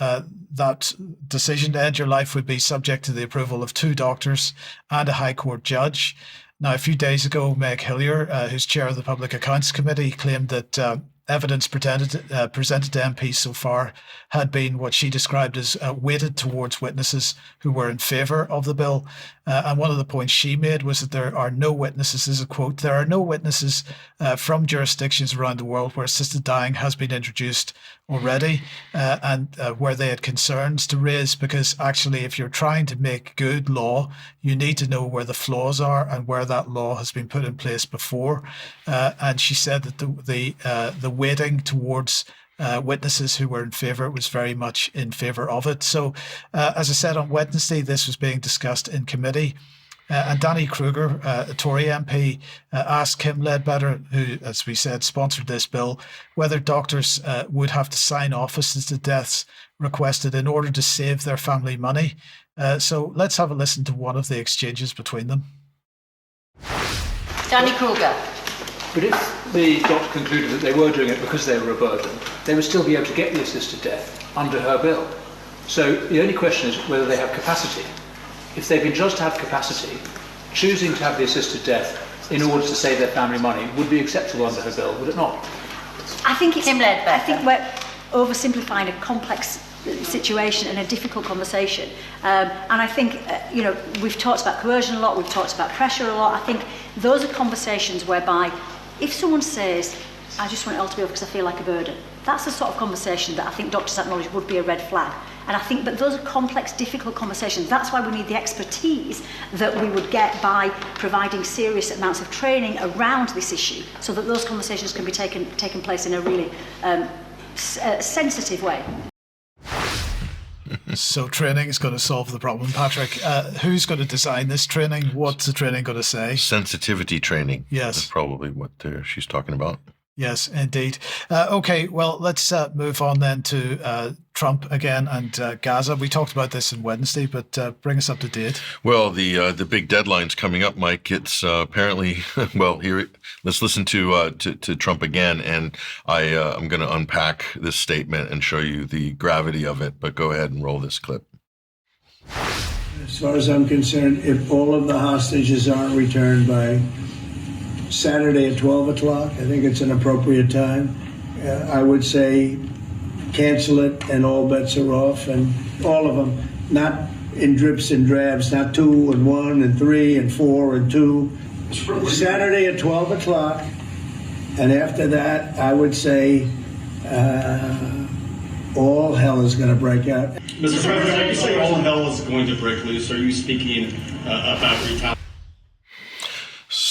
that decision to end your life would be subject to the approval of 2 doctors and a High Court judge. Now, a few days ago, Meg Hillier, who's chair of the Public Accounts Committee, claimed that evidence presented to MPs so far had been what she described as weighted towards witnesses who were in favour of the bill. And one of the points she made was that there are no witnesses, this is a quote, there are no witnesses from jurisdictions around the world where assisted dying has been introduced already and where they had concerns to raise, because actually if you're trying to make good law, you need to know where the flaws are and where that law has been put in place before. And she said that the weighting towards witnesses who were in favour was very much in favour of it. So, as I said, on Wednesday, this was being discussed in committee. And Danny Kruger, a Tory MP, asked Kim Ledbetter, who, as we said, sponsored this bill, whether doctors would have to sign off assisted deaths requested in order to save their family money. So let's have a listen to one of the exchanges between them. Danny Kruger. But if the doctor concluded that they were doing it because they were a burden, they would still be able to get the assisted death under her bill. So the only question is whether they have capacity. If they've been judged to have capacity, choosing to have the assisted death in order to save their family money would be acceptable under her bill, would it not? I think it's I think we're oversimplifying a complex situation and a difficult conversation. And I think, we've talked about coercion a lot, we've talked about pressure a lot. I think those are conversations whereby if someone says, I just want it all to be over because I feel like a burden, that's the sort of conversation that I think doctors acknowledge would be a red flag. And I think, but those are complex, difficult conversations. That's why we need the expertise that we would get by providing serious amounts of training around this issue, so that those conversations can be taken place in a really sensitive way. So training is going to solve the problem. Patrick, who's going to design this training? What's the training going to say? Sensitivity training. Yes. That's probably what she's talking about. Yes, indeed. Okay, well, let's move on then to Trump again and Gaza. We talked about this on Wednesday, but bring us up to date. Well, the big deadline's coming up, Mike. It's apparently, well, here, let's listen to Trump again, and I'm going to unpack this statement and show you the gravity of it, but go ahead and roll this clip. As far as I'm concerned, if all of the hostages aren't returned by Saturday at 12 o'clock, I think it's an appropriate time. I would say cancel it and all bets are off, and all of them, not in drips and drabs, not 2 and 1 and 3 and 4 and 2. Saturday at 12 o'clock, and after that, I would say all hell is going to break out. Mr. President, when you say all hell is going to break loose, are you speaking about retaliation?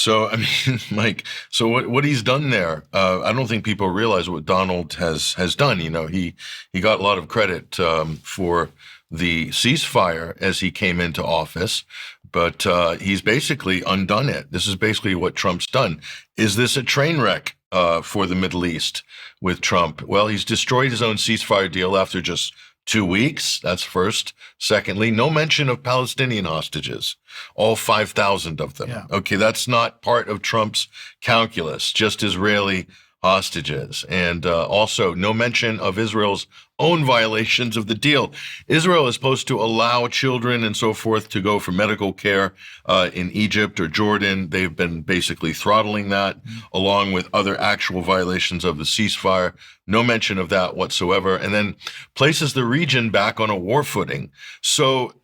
So, I mean, Mike, so what he's done there, I don't think people realize what Donald has done. You know, he got a lot of credit for the ceasefire as he came into office, but he's basically undone it. This is basically what Trump's done. Is this a train wreck for the Middle East with Trump? Well, he's destroyed his own ceasefire deal after just 2 weeks. That's first. Secondly, no mention of Palestinian hostages, all 5,000 of them. Yeah. Okay, that's not part of Trump's calculus, just Israeli hostages. And also no mention of Israel's own violations of the deal. Israel is supposed to allow children and so forth to go for medical care in Egypt or Jordan. They've been basically throttling that, along with other actual violations of the ceasefire. No mention of that whatsoever. And then places the region back on a war footing. So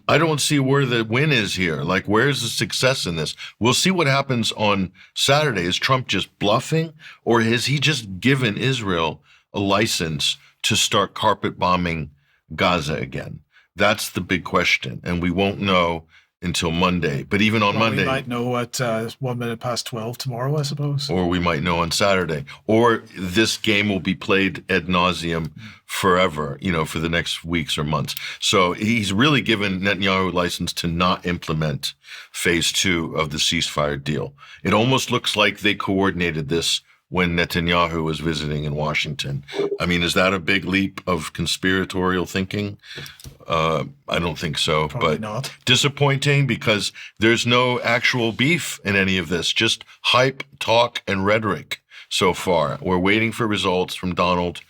I don't see where the win is here. Like, where's the success in this? We'll see what happens on Saturday. Is Trump just bluffing, or has he just given Israel a license to start carpet bombing Gaza again? That's the big question, and we won't know until Monday. But even on Monday, we might know at 1 minute past 12 tomorrow, I suppose. Or we might know on Saturday. Or this game will be played ad nauseum forever, you know, for the next weeks or months. So he's really given Netanyahu license to not implement phase 2 of the ceasefire deal. It almost looks like they coordinated this when Netanyahu was visiting in Washington. I mean, is that a big leap of conspiratorial thinking? I don't think so. Probably but not. Disappointing because there's no actual beef in any of this, just hype, talk, and rhetoric so far. We're waiting for results from Donald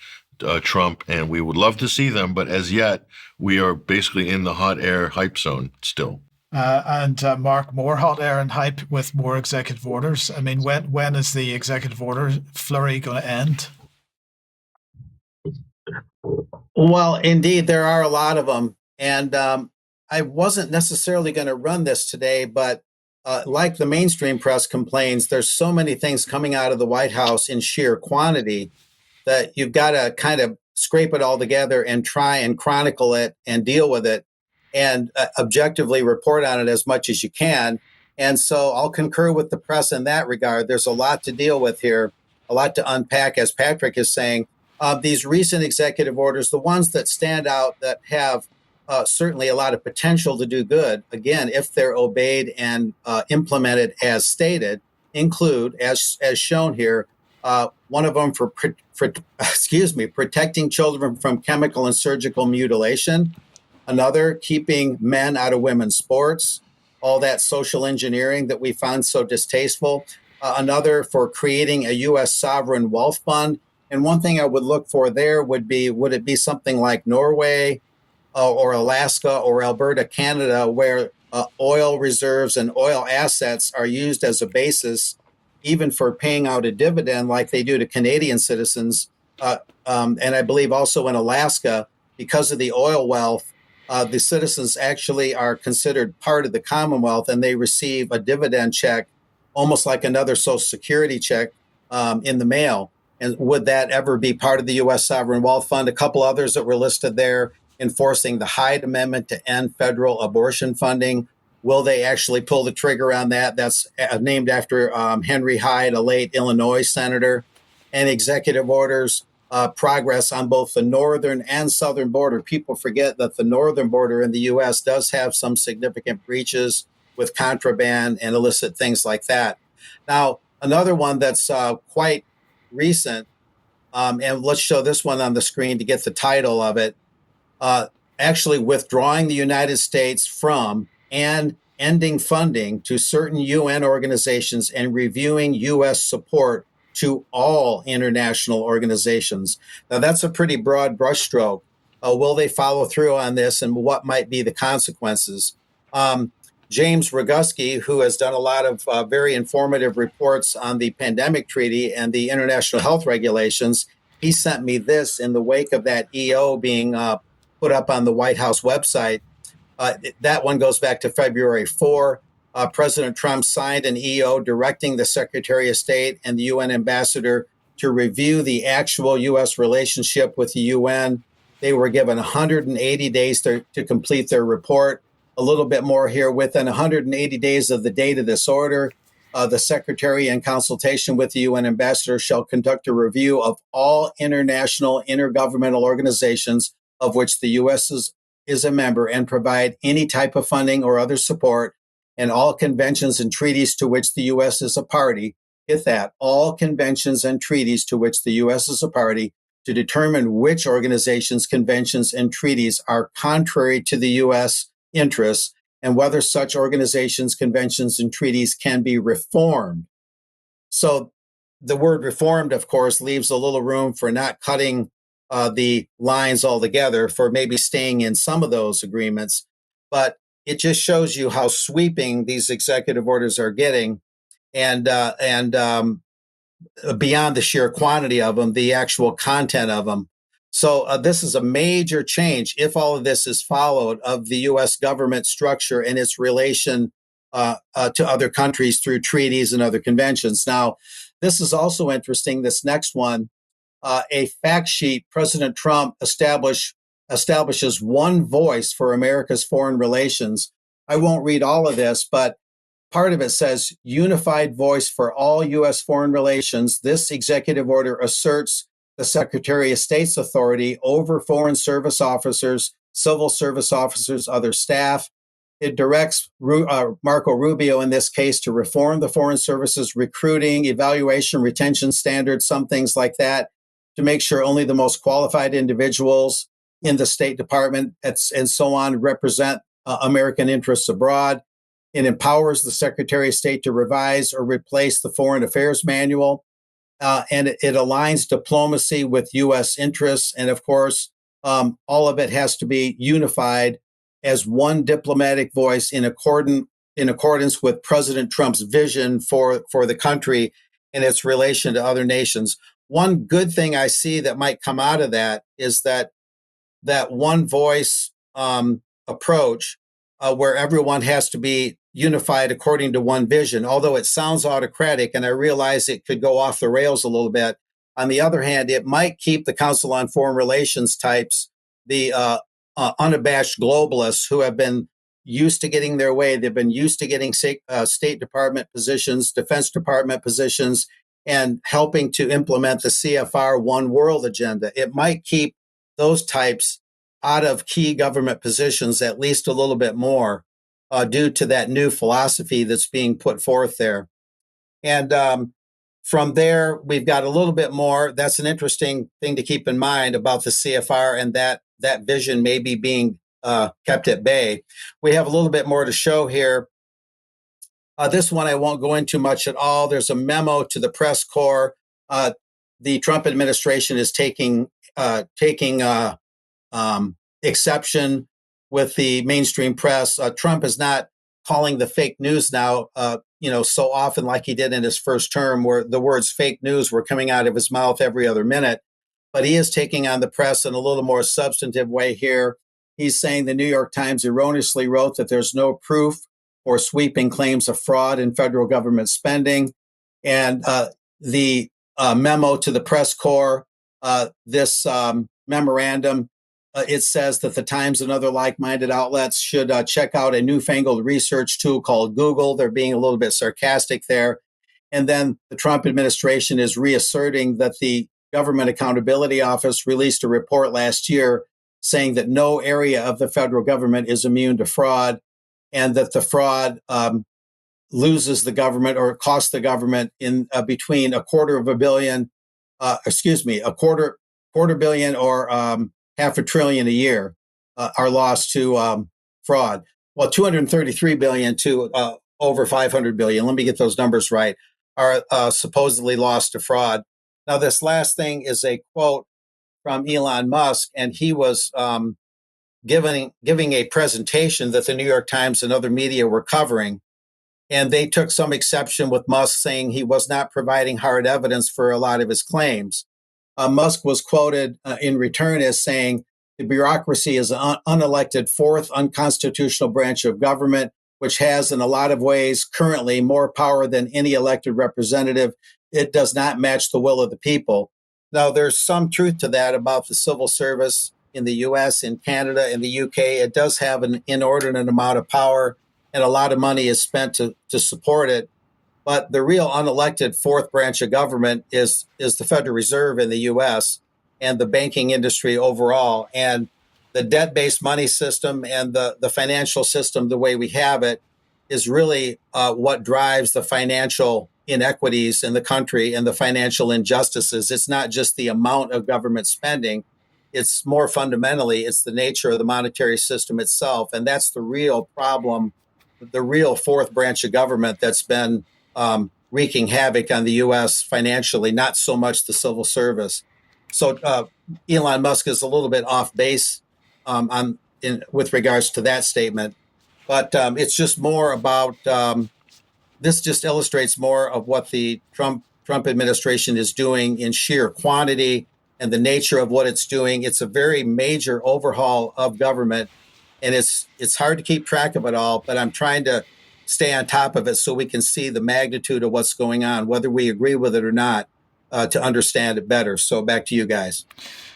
Trump, and we would love to see them, but as yet, we are basically in the hot air hype zone still. And Mark, more hot air and hype with more executive orders. I mean, when is the executive order flurry going to end? Well, indeed, there are a lot of them. And I wasn't necessarily going to run this today, but like the mainstream press complains, there's so many things coming out of the White House in sheer quantity that you've got to kind of scrape it all together and try and chronicle it and deal with it and objectively report on it as much as you can. And so I'll concur with the press in that regard. There's a lot to deal with here, a lot to unpack, as Patrick is saying. These recent executive orders, the ones that stand out that have certainly a lot of potential to do good, again, if they're obeyed and implemented as stated, include, as shown here, one of them for protecting children from chemical and surgical mutilation. Another, keeping men out of women's sports, all that social engineering that we found so distasteful. Another, for creating a U.S. sovereign wealth fund. And one thing I would look for there would it be something like Norway or Alaska or Alberta, Canada, where oil reserves and oil assets are used as a basis, even for paying out a dividend like they do to Canadian citizens. And I believe also in Alaska, because of the oil wealth, the citizens actually are considered part of the Commonwealth, and they receive a dividend check, almost like another Social Security check in the mail. And would that ever be part of the U.S. Sovereign Wealth Fund? A couple others that were listed there, enforcing the Hyde Amendment to end federal abortion funding. Will they actually pull the trigger on that? That's named after Henry Hyde, a late Illinois senator. And executive orders, progress on both the northern and southern border. People forget that the northern border in the U.S. does have some significant breaches with contraband and illicit things like that. Now, another one that's quite recent, and let's show this one on the screen to get the title of it, actually withdrawing the United States from and ending funding to certain UN organizations and reviewing U.S. support to all international organizations. Now, that's a pretty broad brushstroke. Will they follow through on this, and what might be the consequences? James Roguski, who has done a lot of very informative reports on the pandemic treaty and the international health regulations, he sent me this in the wake of that EO being put up on the White House website. That one goes back to February 4. President Trump signed an EO directing the Secretary of State and the UN ambassador to review the actual U.S. relationship with the UN. They were given 180 days to complete their report. A little bit more here. Within 180 days of the date of this order, The Secretary, in consultation with the UN Ambassador, shall conduct a review of all international intergovernmental organizations of which the U.S. is a member and provide any type of funding or other support, and all conventions and treaties to which the U.S. is a party. Get that, all conventions and treaties to which the U.S. is a party, to determine which organizations, conventions, and treaties are contrary to the U.S. interests, and whether such organizations, conventions, and treaties can be reformed. So the word reformed, of course, leaves a little room for not cutting the lines altogether, for maybe staying in some of those agreements. But it just shows you how sweeping these executive orders are getting, and beyond the sheer quantity of them, the actual content of them. So this is a major change, if all of this is followed, of the U.S. government structure and its relation to other countries through treaties and other conventions. Now, this is also interesting. This next one, a fact sheet, President Trump establishes one voice for America's foreign relations. I won't read all of this, but part of it says unified voice for all U.S. foreign relations. This executive order asserts the Secretary of State's authority over foreign service officers, civil service officers, other staff. It directs Marco Rubio in this case to reform the Foreign Service's recruiting, evaluation, retention standards, some things like that, to make sure only the most qualified individuals in the State Department and so on represent American interests abroad. It empowers the Secretary of State to revise or replace the Foreign Affairs Manual, and it aligns diplomacy with U.S. interests. And of course, all of it has to be unified as one diplomatic voice in accordance with President Trump's vision for the country and its relation to other nations. One good thing I see that might come out of that is that one voice approach, where everyone has to be unified according to one vision, although it sounds autocratic, and I realize it could go off the rails a little bit. On the other hand, it might keep the Council on Foreign Relations types, the unabashed globalists who have been used to getting their way. They've been used to getting State Department positions, Defense Department positions, and helping to implement the CFR One World agenda. It might keep those types out of key government positions at least a little bit more, due to that new philosophy that's being put forth there. And from there, we've got a little bit more. That's an interesting thing to keep in mind about the CFR, and that vision may be being kept at bay. We have a little bit more to show here. This one I won't go into much at all. There's a memo to the press corps. The Trump administration is taking exception with the mainstream press. Trump is not calling the fake news now, so often like he did in his first term, where the words fake news were coming out of his mouth every other minute. But he is taking on the press in a little more substantive way here. He's saying the New York Times erroneously wrote that there's no proof or sweeping claims of fraud in federal government spending. And the memo to the press corps, this memorandum, it says that the Times and other like-minded outlets should check out a newfangled research tool called Google. They're being a little bit sarcastic there. And then the Trump administration is reasserting that the Government Accountability Office released a report last year saying that no area of the federal government is immune to fraud, and that the fraud loses the government or costs the government in between a quarter billion or $500 billion a year are lost to fraud. Well, 233 billion to over 500 billion. Let me get those numbers right. Are supposedly lost to fraud. Now, this last thing is a quote from Elon Musk, and he was giving a presentation that the New York Times and other media were covering, and they took some exception with Musk saying he was not providing hard evidence for a lot of his claims. Musk was quoted in return as saying, the bureaucracy is an unelected fourth unconstitutional branch of government, which has in a lot of ways currently more power than any elected representative. It does not match the will of the people. Now, there's some truth to that about the civil service in the U.S., in Canada, in the UK. It does have an inordinate amount of power, and a lot of money is spent to support it. But the real unelected fourth branch of government is the Federal Reserve in the U.S. and the banking industry overall. And the debt-based money system and the financial system, the way we have it, is really what drives the financial inequities in the country and the financial injustices. It's not just the amount of government spending. It's more fundamentally, it's the nature of the monetary system itself. And that's the real problem, the real fourth branch of government that's been wreaking havoc on the U.S. financially, not so much the civil service. So Elon Musk is a little bit off base with regards to that statement. But it's just more about this just illustrates more of what the Trump administration is doing in sheer quantity and the nature of what it's doing. It's a very major overhaul of government, and it's hard to keep track of it all, but I'm trying to stay on top of it so we can see the magnitude of what's going on, whether we agree with it or not, to understand it better. So back to you guys.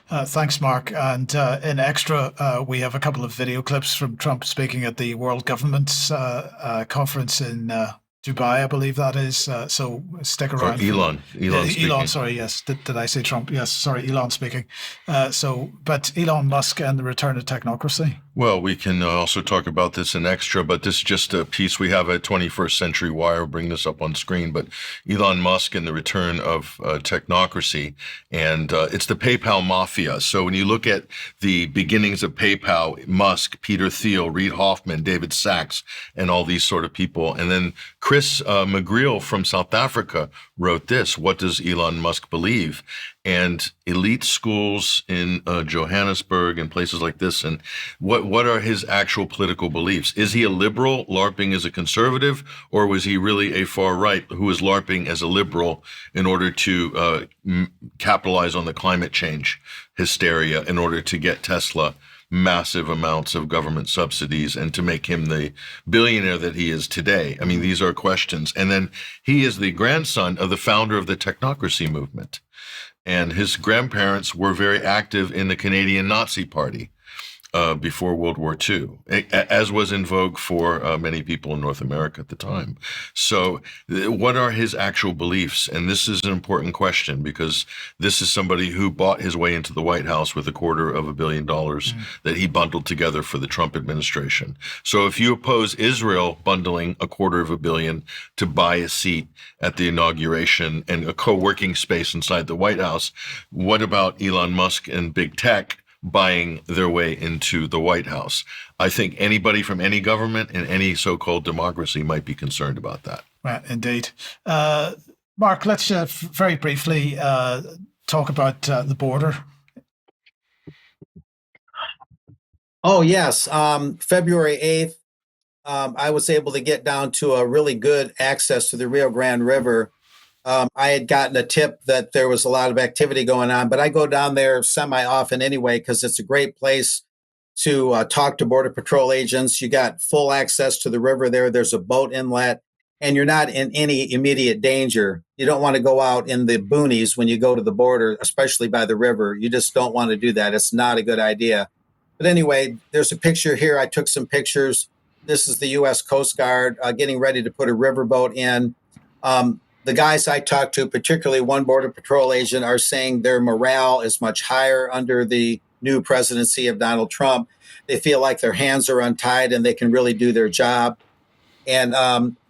Thanks, Mark. And in extra, we have a couple of video clips from Trump speaking at the World Government's conference in Dubai, I believe that is. So stick around. Elon speaking. Sorry, yes. Did I say Trump? Yes, sorry, Elon speaking. But Elon Musk and the return of technocracy. Well, we can also talk about this in extra, but this is just a piece we have at 21st Century Wire. We'll bring this up on screen. But Elon Musk and the return of technocracy, and it's the PayPal mafia. So when you look at the beginnings of PayPal, Musk, Peter Thiel, Reid Hoffman, David Sachs, and all these sort of people. And then Chris McGreal from South Africa wrote this: "What does Elon Musk believe?" And elite schools in Johannesburg and places like this. And what are his actual political beliefs? Is he a liberal LARPing as a conservative, or was he really a far right who was LARPing as a liberal in order to capitalize on the climate change hysteria in order to get Tesla massive amounts of government subsidies and to make him the billionaire that he is today? I mean, these are questions. And then he is the grandson of the founder of the technocracy movement. And his grandparents were very active in the Canadian Nazi Party before World War II, as was in vogue for many people in North America at the time. So what are his actual beliefs? And this is an important question, because this is somebody who bought his way into the White House with $250 million that he bundled together for the Trump administration. So if you oppose Israel bundling $250 million to buy a seat at the inauguration and a co-working space inside the White House, what about Elon Musk and big tech buying their way into the White House? I think anybody from any government and any so-called democracy might be concerned about that. Right, indeed. Mark, let's very briefly talk about the border. Oh, yes. February 8th, I was able to get down to a really good access to the Rio Grande River. I had gotten a tip that there was a lot of activity going on, but I go down there semi-often anyway because it's a great place to talk to Border Patrol agents. You got full access to the river there. There's a boat inlet, and you're not in any immediate danger. You don't want to go out in the boonies when you go to the border, especially by the river. You just don't want to do that. It's not a good idea. But anyway, there's a picture here. I took some pictures. This is the U.S. Coast Guard getting ready to put a riverboat in. The guys I talked to, particularly one Border Patrol agent, are saying their morale is much higher under the new presidency of Donald Trump. They feel like their hands are untied and they can really do their job. And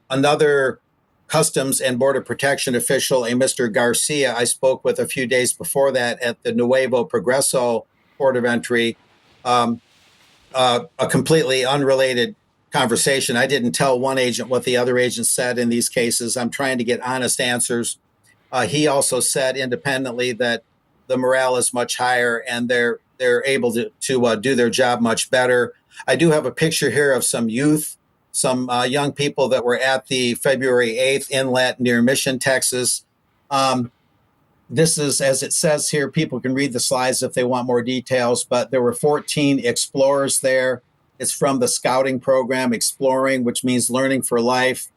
another Customs and Border Protection official, a Mr. Garcia, I spoke with a few days before that at the Nuevo Progreso port of entry, a completely unrelated conversation. I didn't tell one agent what the other agent said in these cases. I'm trying to get honest answers. He also said independently that the morale is much higher and they're able to do their job much better. I do have a picture here of some youth, some young people that were at the February 8th inlet near Mission, Texas. This is, as it says here, people can read the slides if they want more details, but there were 14 explorers there. It's from the scouting program, Exploring, which means learning for life.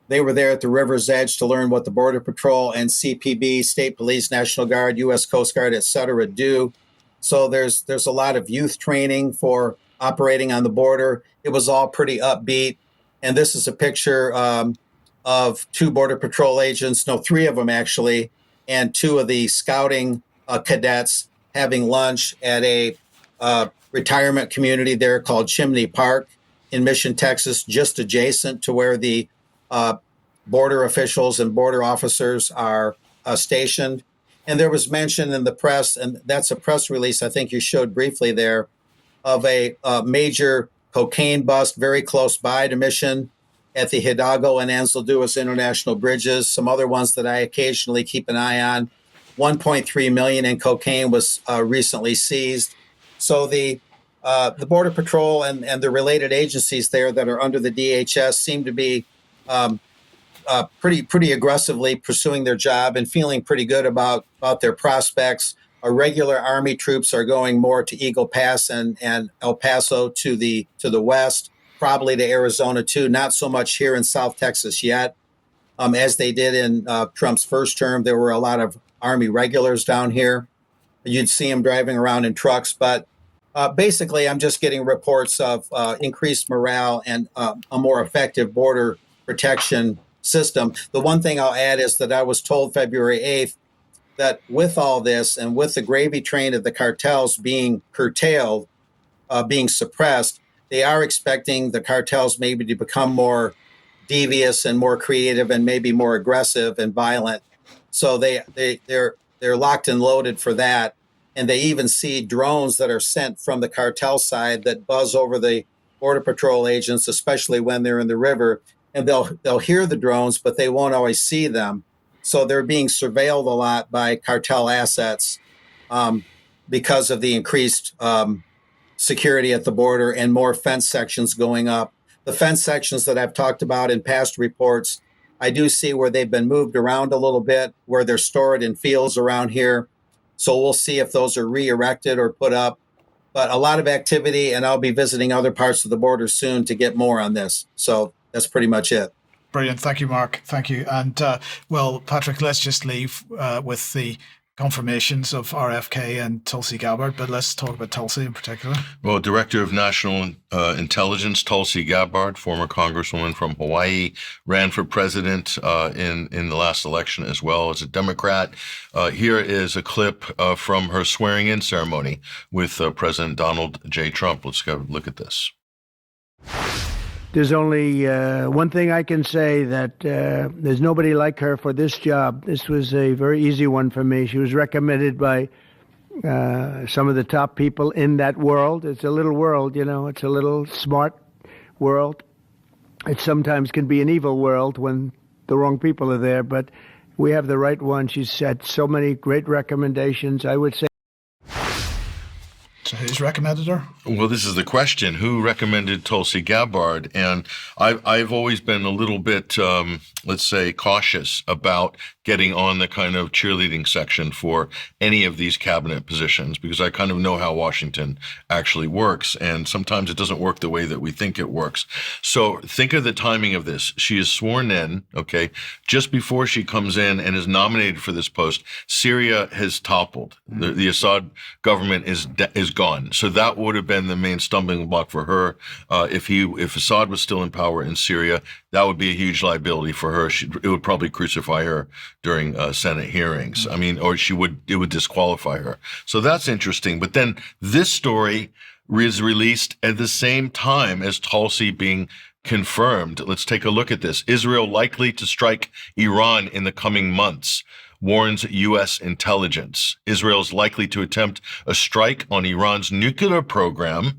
They were there at the river's edge to learn what the Border Patrol and CPB, State Police, National Guard, U.S. Coast Guard, et cetera, do. So there's a lot of youth training for operating on the border. It was all pretty upbeat. And this is a picture of of 2 Border Patrol agents, no, 3 of them actually, and 2 of the scouting cadets having lunch at a retirement community there called Chimney Park in Mission, Texas, just adjacent to where the border officials and border officers are stationed. And there was mention in the press, and that's a press release I think you showed briefly there, of a major cocaine bust very close by to Mission at the Hidalgo and Anzalduas International Bridges. Some other ones that I occasionally keep an eye on. 1.3 million in cocaine was recently seized. So the Border Patrol and the related agencies there that are under the DHS seem to be pretty aggressively pursuing their job and feeling pretty good about their prospects. Our regular Army troops are going more to Eagle Pass and El Paso to the west, probably to Arizona too. Not so much here in South Texas yet, as they did in Trump's first term. There were a lot of Army regulars down here. You'd see them driving around in trucks, but basically, I'm just getting reports of increased morale and a more effective border protection system. The one thing I'll add is that I was told February 8th that with all this and with the gravy train of the cartels being curtailed, being suppressed, they are expecting the cartels maybe to become more devious and more creative and maybe more aggressive and violent. So they're locked and loaded for that. And they even see drones that are sent from the cartel side that buzz over the Border Patrol agents, especially when they're in the river. And they'll hear the drones, but they won't always see them. So they're being surveilled a lot by cartel assets because of the increased security at the border and more fence sections going up. The fence sections that I've talked about in past reports, I do see where they've been moved around a little bit, where they're stored in fields around here. So we'll see if those are re-erected or put up. But a lot of activity, and I'll be visiting other parts of the border soon to get more on this. So that's pretty much it. Brilliant. Thank you, Mark. Thank you. And well, Patrick, let's just leave with the confirmations of RFK and Tulsi Gabbard, but let's talk about Tulsi in particular. Well, Director of National Intelligence Tulsi Gabbard, former Congresswoman from Hawaii, ran for president in the last election as well as a Democrat. Here is a clip from her swearing-in ceremony with President Donald J. Trump. Let's go look at this. There's only one thing I can say, that there's nobody like her for this job. This was a very easy one for me. She was recommended by some of the top people in that world. It's a little world, you know, it's a little smart world. It sometimes can be an evil world when the wrong people are there, but we have the right one. She's had so many great recommendations. I would say. So who's recommended her? Well, this is the question. Who recommended Tulsi Gabbard? And I've always been a little bit, let's say, cautious about getting on the kind of cheerleading section for any of these cabinet positions, because I kind of know how Washington actually works. And sometimes it doesn't work the way that we think it works. So think of the timing of this. She is sworn in, okay, just before she comes in and is nominated for this post. Syria has toppled. The Assad government is gone. So that would have been the main stumbling block for her. If Assad was still in power in Syria, that would be a huge liability for her. It would probably crucify her during Senate hearings. I mean, or it would disqualify her. So that's interesting. But then this story is released at the same time as Tulsi being confirmed. Let's take a look at this. Israel likely to strike Iran in the coming months, warns U.S. intelligence. Israel is likely to attempt a strike on Iran's nuclear program.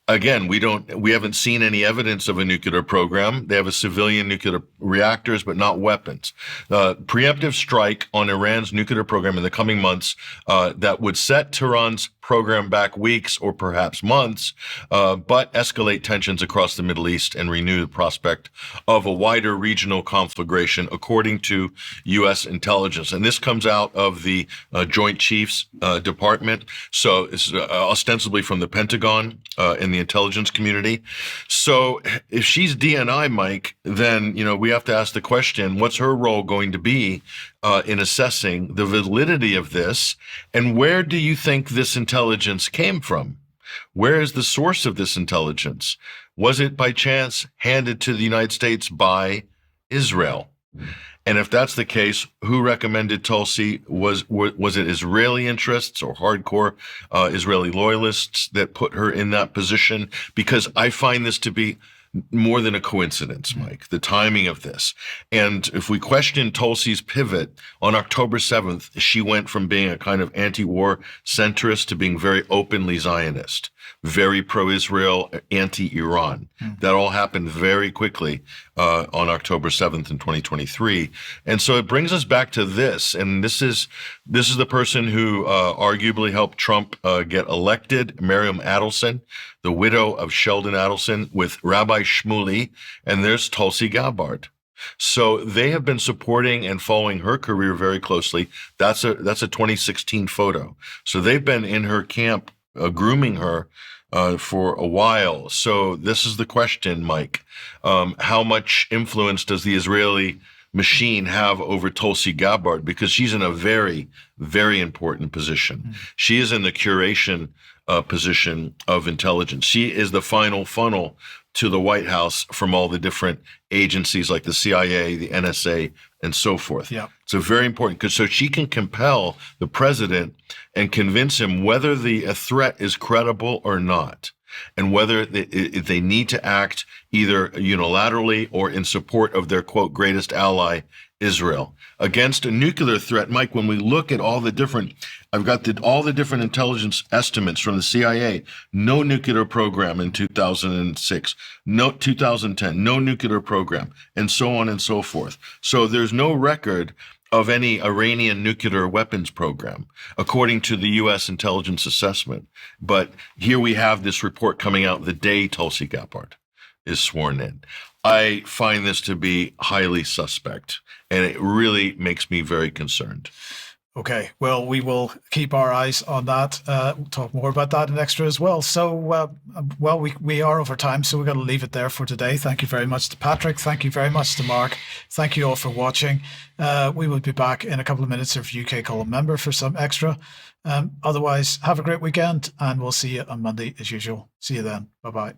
Again, we haven't seen any evidence of a nuclear program. They have a civilian nuclear reactors, but not weapons. Preemptive strike on Iran's nuclear program in the coming months that would set Tehran's program back weeks or perhaps months, but escalate tensions across the Middle East and renew the prospect of a wider regional conflagration, according to U.S. intelligence. And this comes out of the Joint Chiefs Department, so it's ostensibly from the Pentagon and the intelligence community. So if she's DNI, Mike, then we have to ask the question: what's her role going to be in assessing the validity of this, and where do you think this intelligence came from? Where is the source of this intelligence? Was it by chance handed to the United States by Israel. And if that's the case, who recommended Tulsi? Was it Israeli interests or hardcore Israeli loyalists that put her in that position? Because I find this to be more than a coincidence, Mike, the timing of this. And if we question Tulsi's pivot, on October 7th, she went from being a kind of anti-war centrist to being very openly Zionist, very pro-Israel, anti-Iran. That all happened very quickly on October 7th in 2023. And so it brings us back to this. And this is the person who arguably helped Trump get elected, Miriam Adelson, the widow of Sheldon Adelson, with Rabbi Shmuley, and there's Tulsi Gabbard. So they have been supporting and following her career very closely. That's a 2016 photo. So they've been in her camp, grooming her for a while. So this is the question, Mike. How much influence does the Israeli machine have over Tulsi Gabbard? Because she's in a very, very important position. She is in the curation position of intelligence. She is the final funnel to the White House from all the different agencies like the CIA, the NSA, and so forth. Yeah. So very important, because so she can compel the president and convince him whether a threat is credible or not, and whether they need to act either unilaterally or in support of their, quote, greatest ally, Israel, against a nuclear threat. Mike, when we look at all the different, I've got all the different intelligence estimates from the CIA, no nuclear program in 2006, no 2010, no nuclear program, and so on and so forth. So there's no record of any Iranian nuclear weapons program, according to the U.S. intelligence assessment. But here we have this report coming out the day Tulsi Gabbard is sworn in. I find this to be highly suspect, and it really makes me very concerned. Okay, well, we will keep our eyes on that. We'll talk more about that in Extra as well. So, we are over time, so we're going to leave it there for today. Thank you very much to Patrick. Thank you very much to Mark. Thank you all for watching. We will be back in a couple of minutes of UK Column Member for some Extra. Otherwise, have a great weekend, and we'll see you on Monday as usual. See you then. Bye-bye.